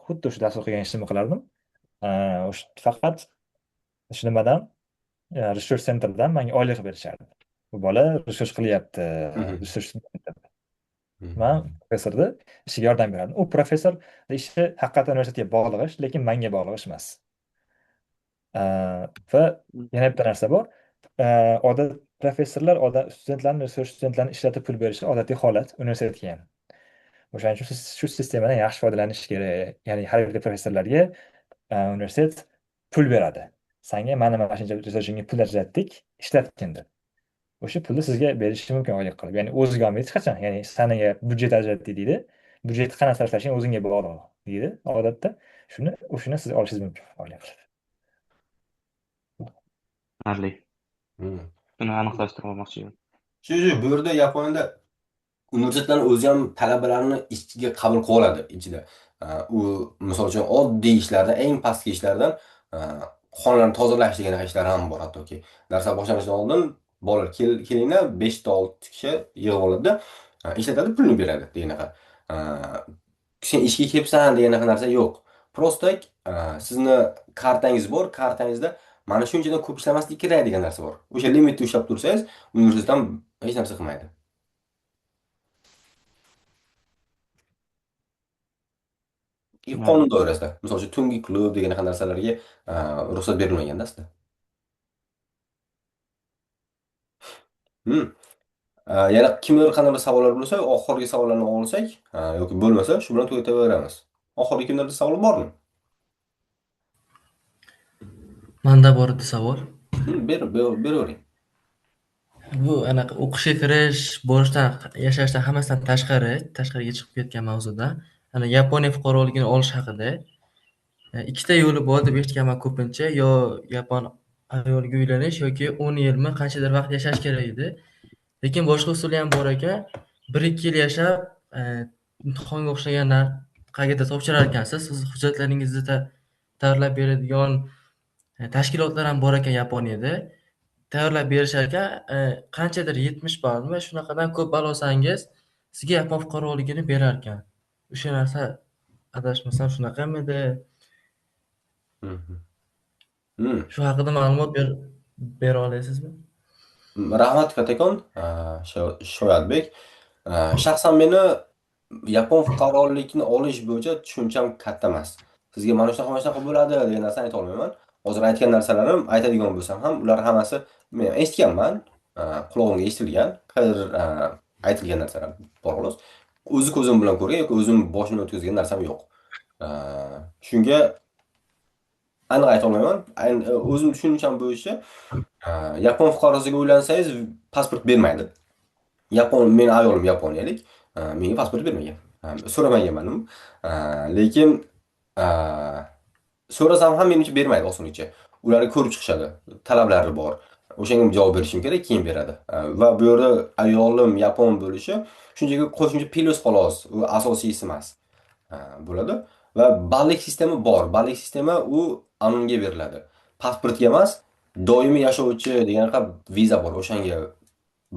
Xuddi o'sha dastur qilgan ishimni qilardim. O'sha faqat o'sha nimadan research centerdan menga oylik qilib berishardi. Bu bola research qilyapti, research man professorni ishiga yordam berardim. U professor ishi haqiqatan universitetga bog'liq ish, lekin menga bog'liq ish emas. Va yana bitta narsa bor. Professorlar studentlarni ishlatib pul berishi odatiy holat universitetga ham. O'shaning uchun siz shu sistemadan yaxshi foydalanish kerak. Ya'ni har bir professorlarga universitet pul beradi. Senga mana shuncha resursingga pul ajratdik, ishlatgin deb. O'sha pulni sizga berishi mumkin oylik qilib. Ya'ni o'ziga olmaydi hech qachon. Ya'ni sanaga budjet ajratdik deydi. Budjetni qanaqa sarflashing o'zingga bog'liq deydi odatda. O'shani siz olishingiz mumkin oylik qilib. Tushunarli. Buni aniqlashtirib olmoqchi edim. Shu bu yerda Yaponiyada universitetlarning o'zi ham talabalarni ishga qabul qilib oladi ichida. U misol uchun oddiy ishlardan, eng pastki ishlardan xonalarni tozalash degan ishlar ham bor hattoki. Darslar boshlanishidan oldin bolalar kelinglar 5 ta 6 kishi yig'ib oladida, ishlatadi, pulni beradi deganqa. Sen ishga kelibsan degan narsa yo'q. Prosta sizni kartangiz bor, kartangizda mana shunchadan ko'p ishlamaslik kerak degan narsa bor. O'sha limitni ushlab tursangiz, universitetdan hech narsa qilmaydi. Qonun Tushunarli. doirasida. Misol uchun tungi klub degan narsalarga ruxsat berilmaganda sizda. Hmm. Yana kimdir qanday savollar bo'lsa, oxirgi savollarni olsak, yoki bo'lmasa, shu bilan tugataveramiz. Oxirgi kimlarda savol bormi? Manda bor edi savol. Beravering. Bu anaqa o'qishga kirish, borishdan, yashashdan hammasidan tashqariga chiqib ketgan mavzuda. Ana Yaponiya fuqaroligini olish haqida. Ikkita yo'li bor deb eshitganman ko'pincha. Yo yapon ayoliga uylanish yoki 10 yilmi qanchadir vaqt yashash kerak edi. Lekin boshqa usuli ham bor ekan. 1-2 yil yashab, imtihonga o'xshagan qayerda topshirar ekansiz. Siz hujjatlaringizni tayyorlab beradigan tashkilotlar ham bor ekan Yaponiyada. Tayyorlab berishar ekan, qanchadir 70 ballmi shunaqadan ko'p ball olsangiz, sizga yapon fuqaroligini berar ekan. O'sha narsa adashmasam shunaqamidi? Mhm. Hmm. Shu haqida ma'lumot bera olasizmi? Rahmat kattakon, Shoyatbek. Shaxsan meni yapon fuqarolikni olish bo'yicha tushuncham katta emas. Sizga mana shunaqa bo'ladi degan narsani ayta olmayman. Hozir aytgan narsalarim aytadigan bo'lsam ham, ular hammasi men eshitganman, qulog'imga eshitilgan, qayerdir aytilgan narsalar bor xolos. O'zi ko'zim bilan ko'rgan yoki o'zim boshimdan o'tkazgan narsam yo'q. Shunga aniq ayta olmayman. O'zim tushuncham bo'yicha yapon fuqarosiga uylansangiz pasport bermaydi. Men ayolim yaponiyalik, menga pasport bermagan. So'ramaganman u. Lekin so'rasam ham menimcha bermaydi osonlikcha. Ularni ko'rib chiqishadi. Talablari bor. O'shanga javob berishim kerak, keyin beradi. Va bu yerda ayolim yapon bo'lishi shunchaki qo'shimcha plus xolos, u asosiysi emas. Bo'ladi. Va ballik sistemi bor. Ballik sistemi u anonimga beriladi. Pasportga emas, doimiy yashovchi degan viza bor. O'shanga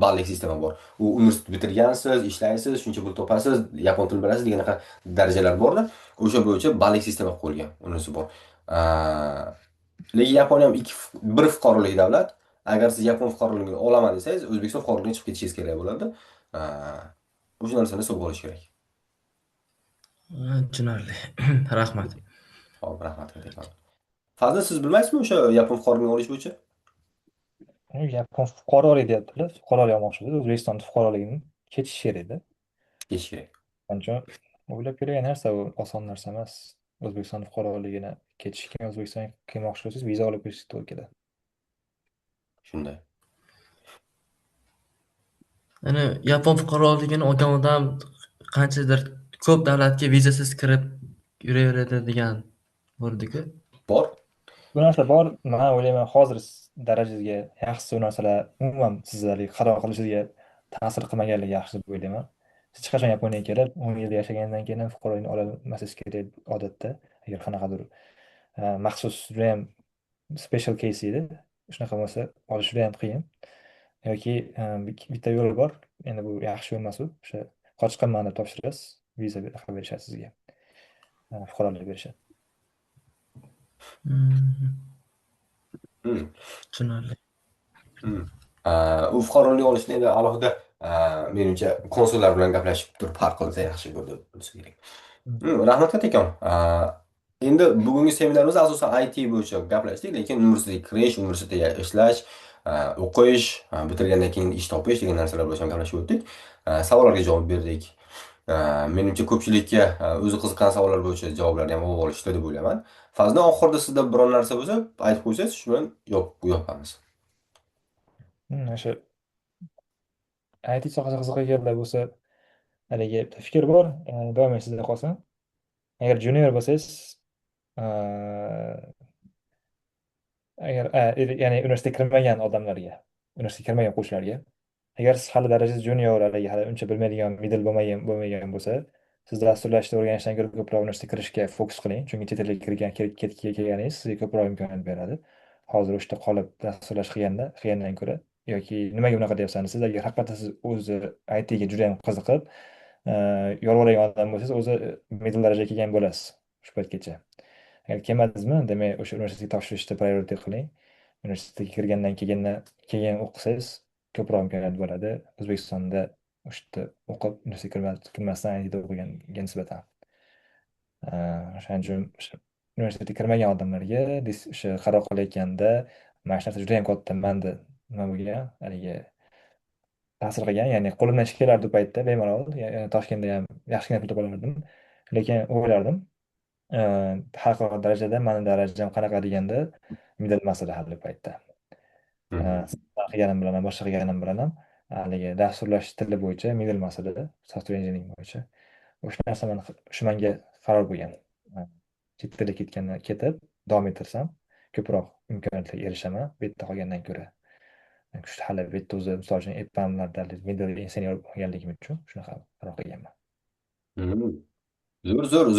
ballik sistemi bor. U universitet bitirgansiz, ishlaysiz, shuncha pul topasiz, yapon tilini bilasiz degan darajalar borda. O'sha bo'yicha ballik sistemi qo'yilgan. Unisi bor. Lekin Yaponiya ham bir fuqarolik davlat. Agar siz yapon fuqaroligini olaman desangiz, O'zbekiston fuqaroligiga chiqib ketishingiz kerak bo'ladi. O'sha narsani hisobga olish kerak. Tushunarli. Rahmat. Xo'p, rahmat kattakon. Fazli siz bilmaysizmi o'sha yapon fuqaroligini olish bo'yicha? Yapon fuqarolik deyaptilar. Fuqarolik olmoqchi bo'lsa, O'zbekiston fuqaroligini ketish kerak edi. Ketish kerak. Ancha o'ylab ko'rgan narsa, u oson narsa emas. O'zbekiston fuqaroligini ketishga, O'zbekistonga kelmoqchi bo'lsangiz, viza olib kelishingiz to'g'ri keladi. Shunday. Ana yapon fuqaroligini olgan odam qanchadir ko'p davlatga vizasiz kirib yuraveradi degan bordi-ku. Bor. Bu narsa bor. Men o'ylayman, hozir darajasiga yaxshisi bu narsalar umuman sizlarga qaror qilishingizga ta'sir qilmaganligi yaxshi deb o'ylayman. Siz hech qachon Yaponiyaga kelib, 10 yil yashagandan keyin ham fuqarolikni ololmasangiz kerak odatda. Agar qanaqadir maxsus judayam special case edi, shunaqa bo'lsa, olish juda ham qiyin. Yoki bitta yo'l bor. Endi bu yaxshi yo'l emas u. O'sha qochqinman deb topshirasiz, viza berishadi sizga. Fuqarolik berishadi. Tushunarli. U fuqarolik olishni endi alohida menimcha konsullar bilan gaplashib turib hal qilsa yaxshi bo'lsa kerak. Rahmat kattakon. Endi bugungi seminarimiz asosan IT bo'yicha gaplashdik, lekin universitetga kirish, universitetda ishlash, o'qish, bitirgandan keyin ish topish degan narsalar bo'yicha gaplashib o'tdik. Savollarga javob berdik. Menimcha ko'pchilikka o'zi qiziqqan savollar bo'yicha javoblarni ham olib olishdi deb o'ylayman. Fazli oxirida sizda biror narsa bo'lsa, aytib qo'ysangiz, shu bilan yopamiz. O'sha IT sohasiga qiziqganlar bo'lsa, haligi fikr bor, doim sizda qolsin. Agar junior bo'lsangiz, agar ya'ni universitetga kirmagan odamlarga, universitetga kirmagan o'quvchilarga, agar siz hali darajasiz junior, hali uncha bilmaydigan, middle bo'lmagan bo'lsa, siz dasturlashni o'rganishdan ko'ra ko'proq universitetga kirishga fokus qiling, chunki chet elga kelganingiz sizga ko'proq imkoniyat beradi. Hozir o'shda qolib dasturlash qiyindan ko'ra, yoki nimaga bunaqa deyapsan, siz agar haqiqatdan siz o'zi ITga juda ham qiziqib, yolg'onadigan odam bo'lsangiz, o'zi middle darajaga kelgan bo'lasiz shu paytgacha. agar kelmadingizmi, demak o'sha universitetga topshirishni priority qiling. Universitetga kirgandan keyin o'qisangiz ko'proq imkoniyat bo'ladi. O'zbekistonda o'sha yerda o'qib, universitetga kirmasdan ITda o'qiganga nisbatan. O'shaning uchun o'sha universitetga kirmagan odamlarga o'sha qaror qilayotganda mana shu narsa juda yam katta manda nima bo'lgan, haligi ta'sir qilgan. Ya'ni qo'limdan ish kelardi u paytda bemalol. Toshkentda ham yaxshigina pul topa olardim. Lekin o'ylardim, xalqaro darajada mani darajam qanaqa deganda middle masala hali u paytda. Qilganim bilan ham, boshqa qilganim bilan ham haligi dasturlash tili bo'yicha middle masala, software engineering bo'yicha. O'sha narsa shu menga qaror bo'lgan. Chet tilga ketib davom ettirsam ko'proq imkoniyatlarga erishaman bu yerda qolgandan ko'ra. Kuchli hali bu yerda o'zi misol uchun EPAMlarda middle senior bo'lganligim uchun shunaqa qaror qilganman.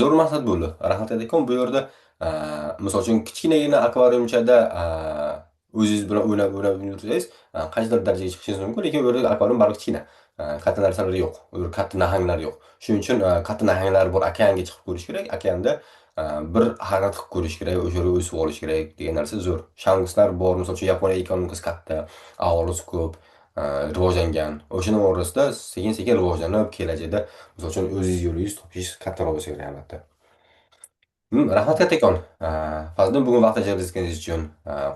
Zo'r maqsad bo'ldi. Rahmat akam, bu yerda misol uchun kichkinagina akvariumchada o'zingiz bilan o'ynab yursangiz, qaysidir darajaga chiqishingiz mumkin, lekin bu yerda akvarium baribir kichkina. Katta narsalar yo'q. U yerda katta nahanglar yo'q. Shuning uchun katta nahanglar bor okeanga chiqib ko'rish kerak. Okeanda bir harakat qilib ko'rish kerak, o'sha yerga o'sib olish kerak degan narsa zo'r. Shanguslar bor, misol uchun Yaponiya ekonomikasi katta, aholisi ko'p, rivojlangan. O'shaning o'rtasida sekin-sekin rivojlanib, kelajakda misol uchun o'zingiz yo'lingiz topishingiz kattaroq bo'lsa kerak albatta. Rahmat kattakon. Fazliddin, bugun vaqt ajratganingiz uchun,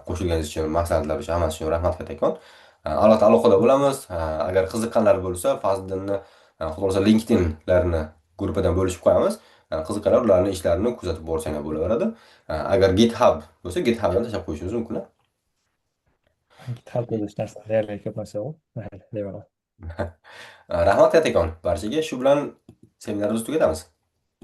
qo'shilganingiz uchun, maslahatlar uchun, hammasi uchun rahmat kattakon. Albatta aloqada bo'lamiz. Agar qiziqqanlar bo'lsa, Fazliddinni xudo xolasa LinkedInlarini gruppidan bo'lishib qo'yamiz. Qiziqqanlar ularning ishlarini kuzatib borsanglar bo'laveradi. Agar GitHub bo'lsa, GitHubdan tashlab qo'yishingiz mumkin. GitHub bo'lish narsa deyarli ko'p narsa yo'q. Mayli, deyveradi. Rahmat kattakon. Barchaga shu bilan seminarimizni tugatamiz.